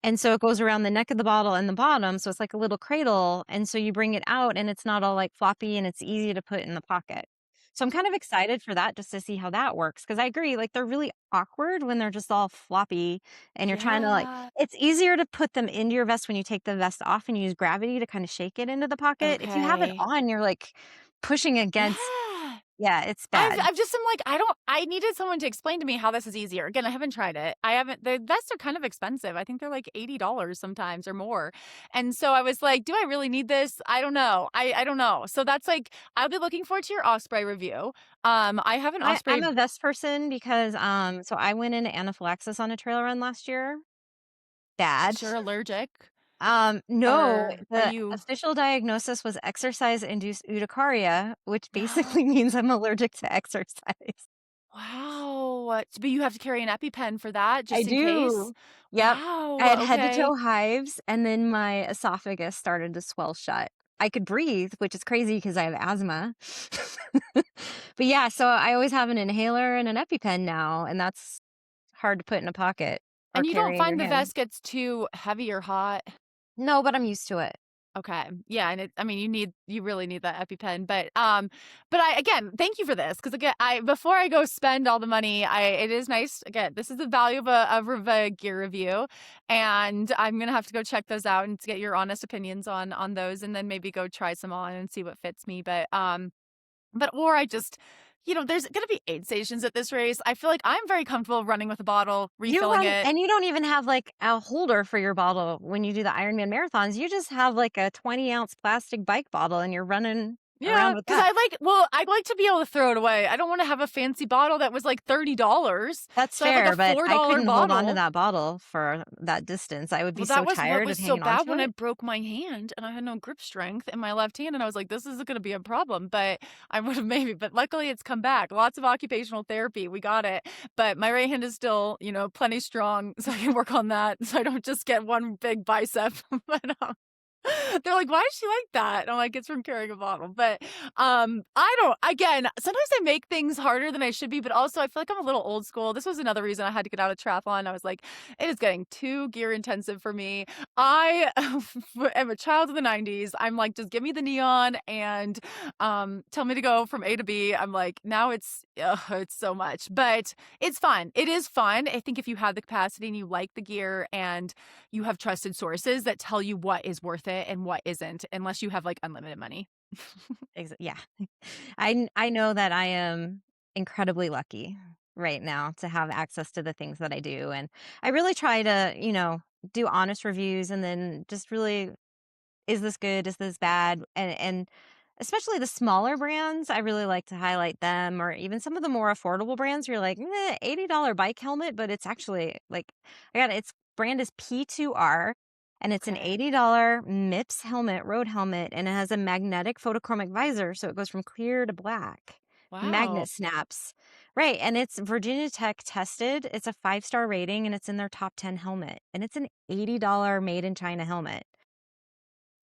and so it goes around the neck of the bottle and the bottom, so it's like a little cradle, and so you bring it out and it's not all, like, floppy and it's easy to put in the pocket. So I'm kind of excited for that just to see how that works, because I agree, like, they're really awkward when they're just all floppy and you're trying to, like Yeah. it's easier to put them into your vest when you take the vest off and use gravity to kinda shake it into the pocket. If you have it Okay. on, you're, like, pushing against. Yeah. Yeah, it's I've bad. I've just am like, I needed someone to explain to me how this is easier. Again, I haven't tried it. I haven't the vests are kind of expensive. I think they're like $80 sometimes or more. And so I was like, do I really need this? I don't know. I don't know. So that's like I'll be looking forward to your Osprey review. I have an I'm Osprey. a vest person because, so I went into anaphylaxis on a trail run last year. Bad. 'Cause you're allergic, No, or are the you official diagnosis was exercise-induced urticaria, which no. basically means I'm allergic to exercise. Wow. But you have to carry an EpiPen for that I just in case? do. Yep. I had Wow, head to okay. toe hives, and then my esophagus started to swell shut. I could breathe, which is crazy because I have asthma. But yeah, so I always have an inhaler and an EpiPen now, and that's hard to put in a pocket or And you don't carry in your find the hand. vest gets too heavy or hot? No, but I'm used to it. Okay. Yeah, and I mean, you really need that EpiPen, but I again, thank you for this because again, I before I go spend all the money, it is nice again, this is the value of a gear review, and I'm gonna have to go check those out and to get your honest opinions on those, and then maybe go try some on and see what fits me, but or I just there's gonna be aid stations at this race. I feel like I'm very comfortable running with a bottle, You refilling run it. and you don't even have, like, a holder for your bottle when you do the Ironman marathons. You just have, like, a 20-ounce plastic bike bottle, and you're running Yeah, around with because that. I like to be able to throw it away. I don't wanna have a fancy bottle that was, like, $30, That's so I have, like, a fair, but I $4 couldn't hold on to bottle. that bottle for that distance. I would be Well, so that was what tired of was so hanging on bad to when I it. broke my hand and I had no grip strength in my left hand, and I was like, "This isn't gonna be a problem," but I would've maybe but luckily it's come back. Lots of occupational therapy, we got it, but my right hand is still, plenty strong, so I can work on that so I don't just get one big bicep, but they're like, "Why is she like that?" And I'm like, "It's from carrying a bottle." But, I don't again, sometimes I make things harder than I should be, but also I feel like I'm a little old school. This was another reason I had to get out of triathlon. I was like, "It is getting too gear intensive for me." I am a child of the '90s. I'm like, "Just give me the neon and, tell me to go from A to B." I'm like, now it's so much, but it's fun. It is fun. I think if you have the capacity and you like the gear and you have trusted sources that tell you what is worth it and what isn't, unless you have, like, unlimited money. Yeah. I know that I am incredibly lucky right now to have access to the things that I do, and I really try to, do honest reviews and then just really, "Is this good? Is this bad?" And especially the smaller brands, I really like to highlight them, or even some of the more affordable brands. You're like, $80 bike helmet, but it's actually like, I got it. Its brand is P2R, and it's an Okay. $80 MIPS helmet, road helmet, and it has a magnetic photochromic visor, so it goes from clear to black. Wow. Magnet snaps, right? And it's Virginia Tech tested. It's a 5-star rating, and it's in their top 10 helmet, and it's an $80 made in China helmet.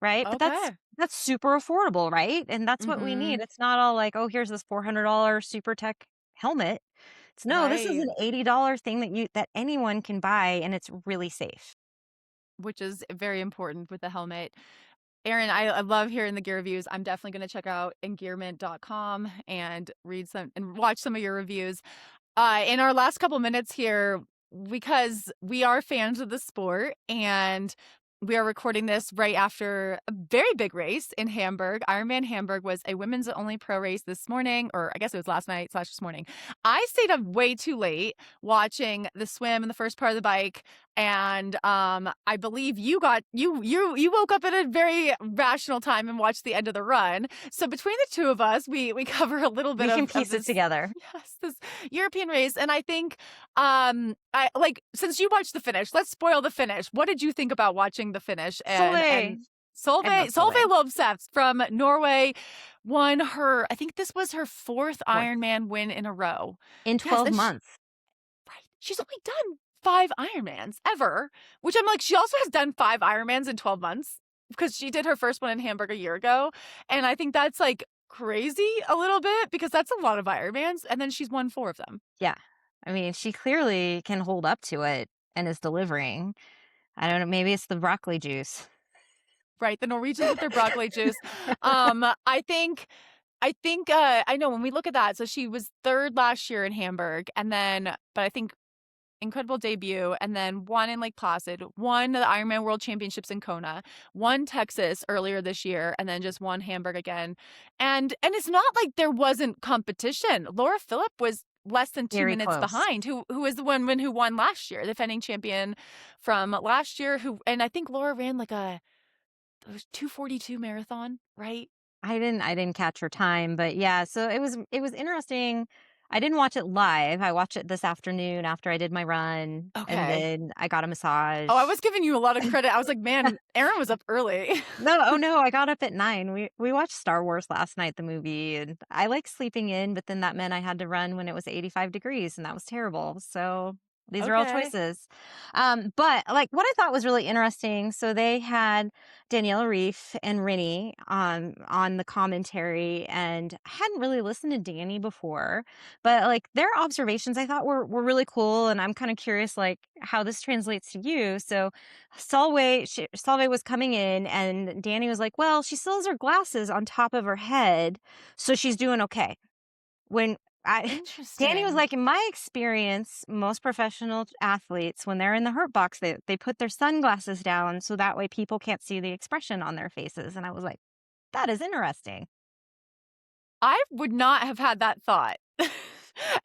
Right? But Okay. that's super affordable, right? And that's what we need. Mhm. It's not all like, "Oh, here's this $400 super tech helmet." It's no, this is Right. an $80 thing that anyone can buy, and it's really safe. Which is very important with the helmet. Erin, I love hearing the gear reviews. I'm definitely gonna check out engearment.com and read some and watch some of your reviews. In our last couple minutes here, because we are fans of the sport and we are recording this right after a very big race in Hamburg. Ironman Hamburg was a women's only pro race this morning, or I guess it was last night slash this morning. I stayed up way too late watching the swim and the first part of the bike. And I believe you woke up at a very rational time and watched the end of the run. So between the two of us, we cover a little bit We can of piece it this. together. Yes, this European race, and I think, I like since you watched the finish, let's spoil the finish. What did you think about watching the finish? And Soleil. I love Solveig Soleil. Lobseth from Norway won her. I think this was her fourth 4th Ironman win in a row. in Yes, 12 and months. right, she's only done 5 Ironmans ever, which I'm like, she also has done 5 Ironmans in 12 months because she did her first one in Hamburg a year ago, and I think that's like crazy a little bit because that's a lot of Ironmans, and then she's won 4 of them. Yeah. I mean, she clearly can hold up to it and is delivering. I don't know, maybe it's the broccoli juice. Right, the Norwegians with their broccoli juice. I know when we look at that, so she was 3rd last year in Hamburg, and then but I think incredible debut, and then won in Lake Placid, won the Ironman World Championships in Kona, won Texas earlier this year, and then just won Hamburg again. And it's not like there wasn't competition. Laura Philipp was less than 2 Very minutes close. behind, who is the woman who won last year, defending champion from last year, who and I think Laura ran like a it was 2:42 marathon, right? I didn't catch her time, but yeah, so it was interesting. I didn't watch it live. I watched it this afternoon after I did my run, and Okay. then I got a Oh, I massage. was giving you a lot of credit. I was like, "Man, Erin was up early." No, oh no, I got up at 9. We watched Star Wars last night, the movie, and I like sleeping in, but then that meant I had to run when it was 85 degrees, and that was terrible. So these are all Okay. choices. But like what I thought was really interesting, so they had Daniela Reef and Rennie on the commentary, and I hadn't really listened to Danny before, but like their observations I thought were really cool, and I'm kind of curious like how this translates to you. So Solveig was coming in, and Danny was like, "Well, she still has her glasses on top of her head, so she's doing okay." When I Danny was Interesting. like, "In my experience, most professional athletes, when they're in the hurt box, they put their sunglasses down so that way people can't see the expression on their faces." And I was like, "That is interesting." I would not have had that thought.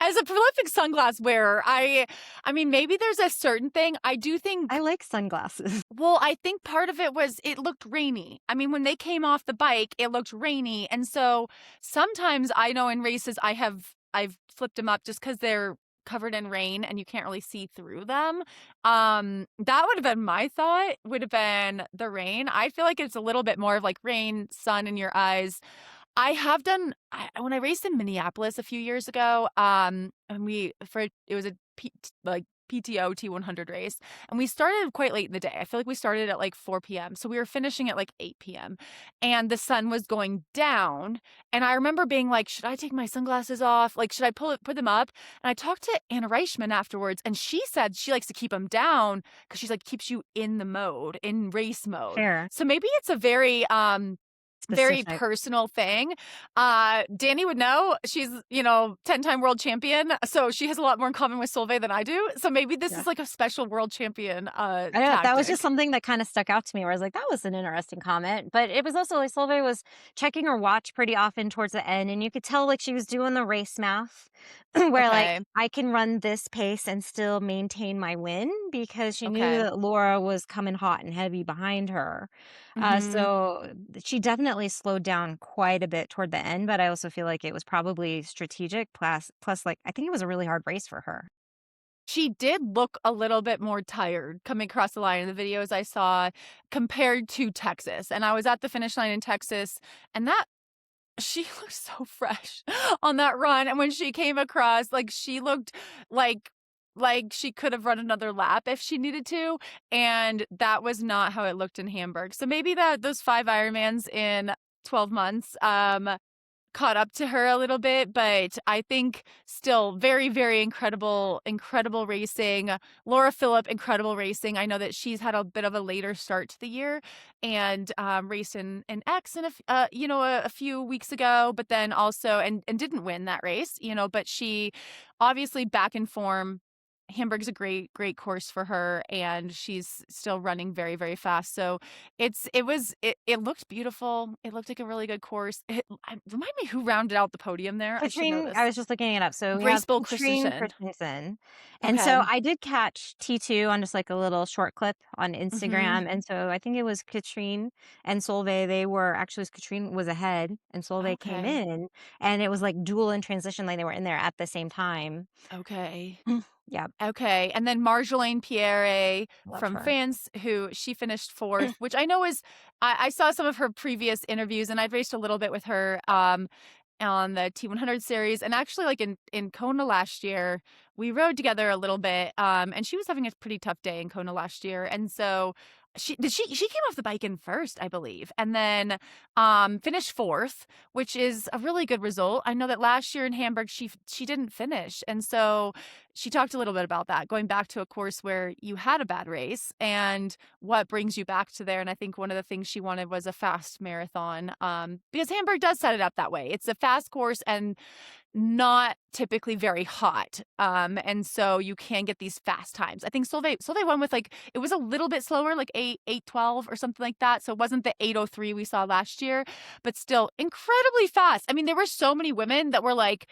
As a prolific sunglass wearer, I mean, maybe there's a certain thing. I do I think like sunglasses. well, I think part of it was it looked rainy. I mean, when they came off the bike, it looked rainy, and so sometimes I know in races I've flipped them up just because 'cause they're covered in rain and you can't really see through them. That would have been my thought, would have been the rain. I feel like it's a little bit more of like rain, sun in your eyes. I have done when I raced in Minneapolis a few years ago, and it was a like PTO T100 race, and we started quite late in the day. I feel like we started at like 4 p.m. So we were finishing at like 8 p.m. and the sun was going down. And I remember being like, should I take my sunglasses off? Like, should I put them up? And I talked to Anna Reichman afterwards, and she said she likes to keep them down because she's like keeps you in the mode, in race mode. Fair. So maybe it's a very Specific. personal thing. Danny would know. She's, 10-time world champion, so she has a lot more in common with Solveig than I do. So maybe this Yeah. is like a special world champion I know, that was just tactic. something that kinda stuck out to me where I was like, "That was an interesting comment," but it was also like Solveig was checking her watch pretty often towards the end, and you could tell, like, she was doing the race math where, like, Okay. "I can run this pace and still maintain my win," because she knew Okay. that Laura was coming hot and heavy behind her. Mhm. So she definitely definitely slowed down quite a bit toward the end, but I also feel like it was probably strategic. Plus, like I think it was a really hard race for her. She did look a little bit more tired coming across the line in the videos I saw compared to Texas, and I was at the finish line in Texas, and that she looked so fresh on that run, and when she came across, like, she looked like she could have run another lap if she needed to, and that was not how it looked in Hamburg. So maybe that those 5 Ironmans in 12 months, caught up to her a little bit, but I think still very, very incredible, incredible racing. Laura Phillip, incredible racing. I know that she's had a bit of a later start to the year and raced in X in a few weeks ago, but then also and didn't win that race, but she obviously back in form. Hamburg's a great, great course for her, and she's still running very, very fast. So it looked beautiful. It looked like a really good course. Remind me who rounded out the podium there. I should know I this. was just looking it up. So we Grace have Bill Katrine Christensen. Christensen. And so Okay. I did catch T2 on just like a little short clip on Mhm. Instagram. And so I think it was Katrine and Solveig. They were actually, Katrine was ahead and Solveig came Okay. in, and it was like dual in transition, like they were in there at the same time. Okay. Yeah, Okay, and then Marjolaine Pierre loved from her. France, who she finished 4th, which I know is I saw some of her previous interviews, and I've raced a little bit with her, on the T100 series, and actually, like, in Kona last year, we rode together a little bit, and she was having a pretty tough day in Kona last year, and so she came off the bike in 1st, I believe, and then, finished 4th, which is a really good result. I know that last year in Hamburg, she didn't finish, and so she talked a little bit about that, going back to a course where you had a bad race and what brings you back to there. And I think one of the things she wanted was a fast marathon, because Hamburg does set it up that way. It's a fast course and not typically very hot. And so you can get these fast times. I think Solveig won with like it was a little bit slower, like 8:12 or something like that. So it wasn't the 8:03 we saw last year, but still incredibly fast. I mean, there were so many women that were like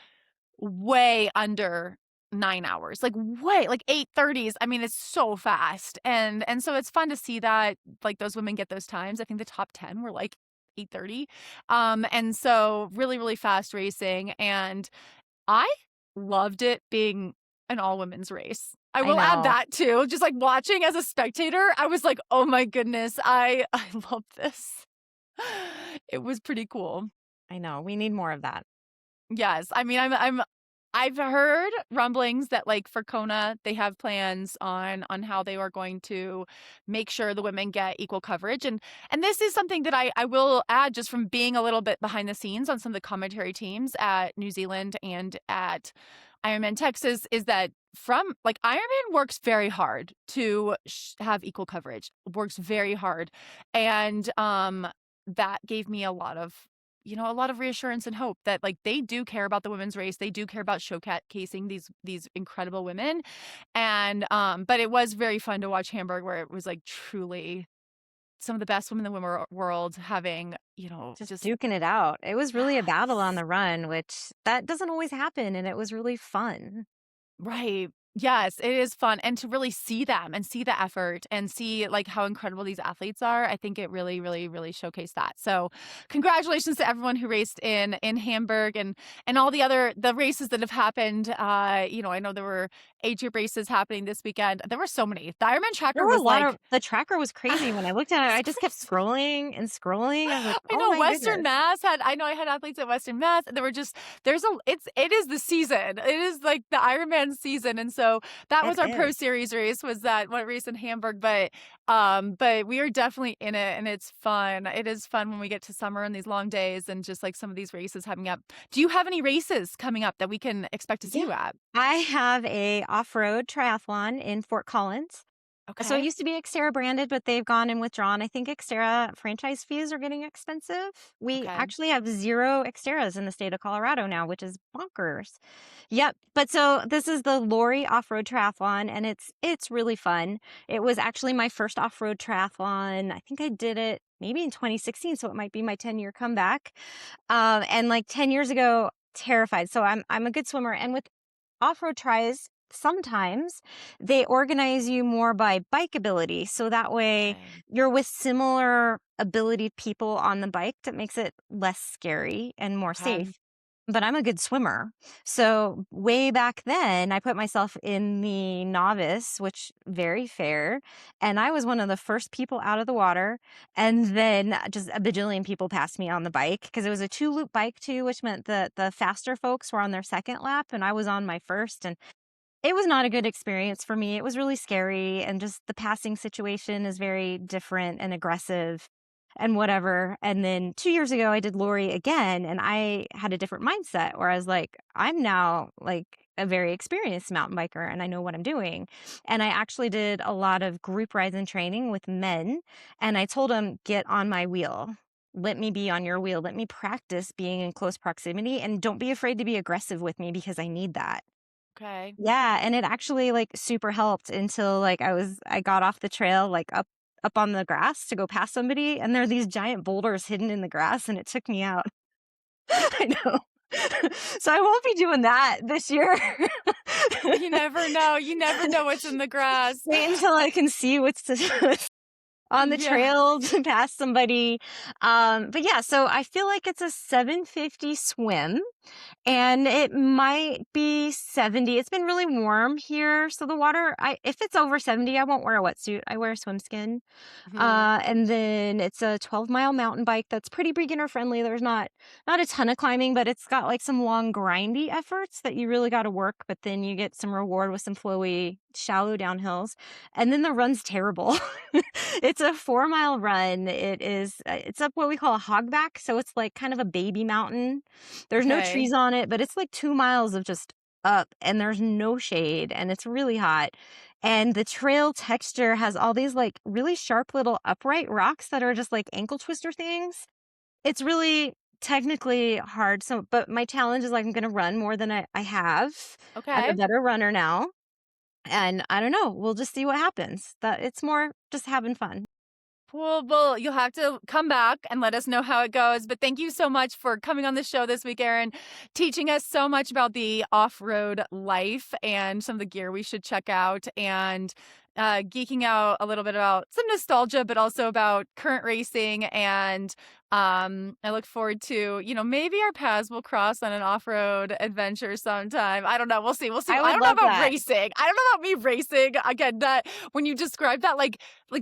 way under 9 hours, like, way like, 8:30s. I mean, it's so fast, and so it's fun to see that, like, those women get those times. I think the top 10 were, like, 8:30, and so really, really fast racing, and I loved it being an all-women's race. I I will add know. that too, just, like, watching as a spectator, I was like, "Oh my goodness, I love this." It was pretty cool. I know. We need more of that. Yes, I mean, I've heard rumblings that, like, for Kona, they have plans on how they are going to make sure the women get equal coverage, and this is something that I will add just from being a little bit behind the scenes on some of the commentary teams at New Zealand and at Ironman Texas, is that from like, Ironman works very hard to have equal coverage, works very hard, and, that gave me a lot of reassurance and hope that like they do care about the women's race. They do care about showcasing these incredible women. And but it was very fun to watch Hamburg where it was like truly some of the best women in the world having, Just just duking it out. It was really a battle on yes. the run, which that doesn't always happen, and it was really fun. Right. Yes, it is fun, and to really see them and see the effort and see, like, how incredible these athletes are, I think it really, really, really showcased that. So, congratulations to everyone who raced in Hamburg and all the races that have happened. I know there were age group races happening this weekend. There were so many. The Ironman There tracker were a was lot of like the tracker was crazy. When I looked at it, I it's just kept crazy. scrolling and scrolling. I was like, I "Oh know my Western goodness." Mass had I know I had athletes at Western Mass. There were just it is the season. It is like the Ironman season. And so that It was our pro is. series race was that one race in Hamburg. But we are definitely in it and it's fun. It is fun when we get to summer and these long days and just like some of these races coming up. Do you have any races coming up that we can expect to see Yeah. you at? I have a off-road triathlon in Fort Collins. So it Okay. used to be Xterra branded, but they've gone and withdrawn. I think Xterra franchise fees are getting expensive. We Okay. actually have 0 Xterras in the state of Colorado now, which is bonkers. Yep. But so this is the Lori Off-Road Triathlon, and it's really fun. It was actually my first off-road triathlon. I think I did it maybe in 2016, so it might be my 10-year comeback. And like 10 years ago, terrified. So I'm a good swimmer, and with off-road tries, sometimes they organize you more by bike ability. So that way Okay. you're with similar ability people on the bike that makes it less scary and more Okay. safe. But I'm a good swimmer. So way back then, I put myself in the novice, which very fair. And I was one of the first people out of the water. And then just a bajillion people passed me on the bike because it was a two loop bike too, which meant that the faster folks were on their second lap and I was on my first. And it was not a good experience for me. It was really scary, and just the passing situation is very different and aggressive and whatever. And then 2 years ago, I did Lori again, and I had a different mindset where I was like, "I'm now, like, a very experienced mountain biker, and I know what I'm doing." And I actually did a lot of group rides and training with men, and I told them, "Get on my wheel. Let me be on your wheel. Let me practice being in close proximity, and don't be afraid to be aggressive with me because I need that." Okay. Yeah, and it actually, like, super helped until, like, I got off the trail, like, up on the grass to go past somebody, and there are these giant boulders hidden in the grass, and it took me out. I know. So I won't be doing that this year. You never know. You never know what's in the grass. Wait until I can see what's on the Yeah. trail to pass somebody. But yeah, so I feel like it's a 750 swim. And it might be 70. It's been really warm here, so the water, I if it's over 70, I won't wear a wetsuit. I wear a swim skin. Mhm. And then it's a 12-mile mountain bike that's pretty beginner friendly. There's not a ton of climbing, but it's got like some long grindy efforts that you really got to work, but then you get some reward with some flowy, shallow downhills. And then the run's terrible. It's a 4-mile run. It's up what we call a hogback, so it's like kind of a baby mountain. There's no Okay. trees on it, but it's like 2 miles of just up, and there's no shade, and it's really hot. And the trail texture has all these, like, really sharp little upright rocks that are just like ankle twister things. It's really technically hard, so but my challenge is, like, I'm gonna run more than I have. I'm a Okay. better runner now, and I don't know, we'll just see what happens. That it's more just having fun. Well, you'll have to come back and let us know how it goes. But thank you so much for coming on the show this week, Erin, teaching us so much about the off road life and some of the gear we should check out, and geeking out a little bit about some nostalgia, but also about current racing. And I look forward to, maybe our paths will cross on an off road adventure sometime. I don't know. We'll see. We'll see. I I would don't know love about that. racing. I don't know about me racing. Again, that when you describe that, like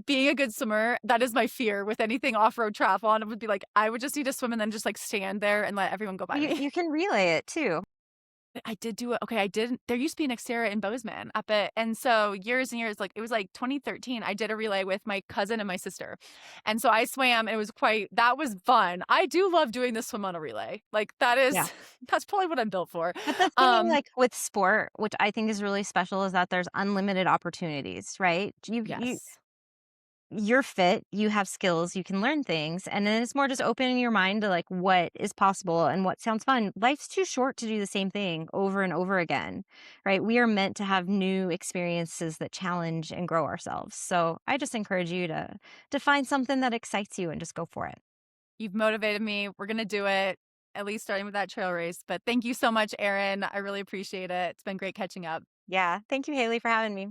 being a good swimmer, that is my fear with anything off-road triathlon. It would be like, I would just need to swim and then just like stand there and let everyone go by You me. you can relay it too. I did do it. Okay, I did. There used to be an Xterra in Bozeman up at, and so years and years, like it was like 2013. I did a relay with my cousin and my sister, and so I swam. And it was that was fun. I do love doing the swim on a relay. Like that Yeah. is, that's probably what I'm built for. But the thing, Um, like, with sport, which I think is really special, is that there's unlimited opportunities, right? yes. You're fit, you have skills, you can learn things, and then it's more just opening your mind to, like, what is possible and what sounds fun. Life's too short to do the same thing over and over again, right? We are meant to have new experiences that challenge and grow ourselves. So I just encourage you to find something that excites you and just go for it. You've motivated me. We're gonna do it. At least starting with that trail race. But thank you so much, Erin. I really appreciate it. It's been great catching up. Yeah. Thank you, Haley, for having me.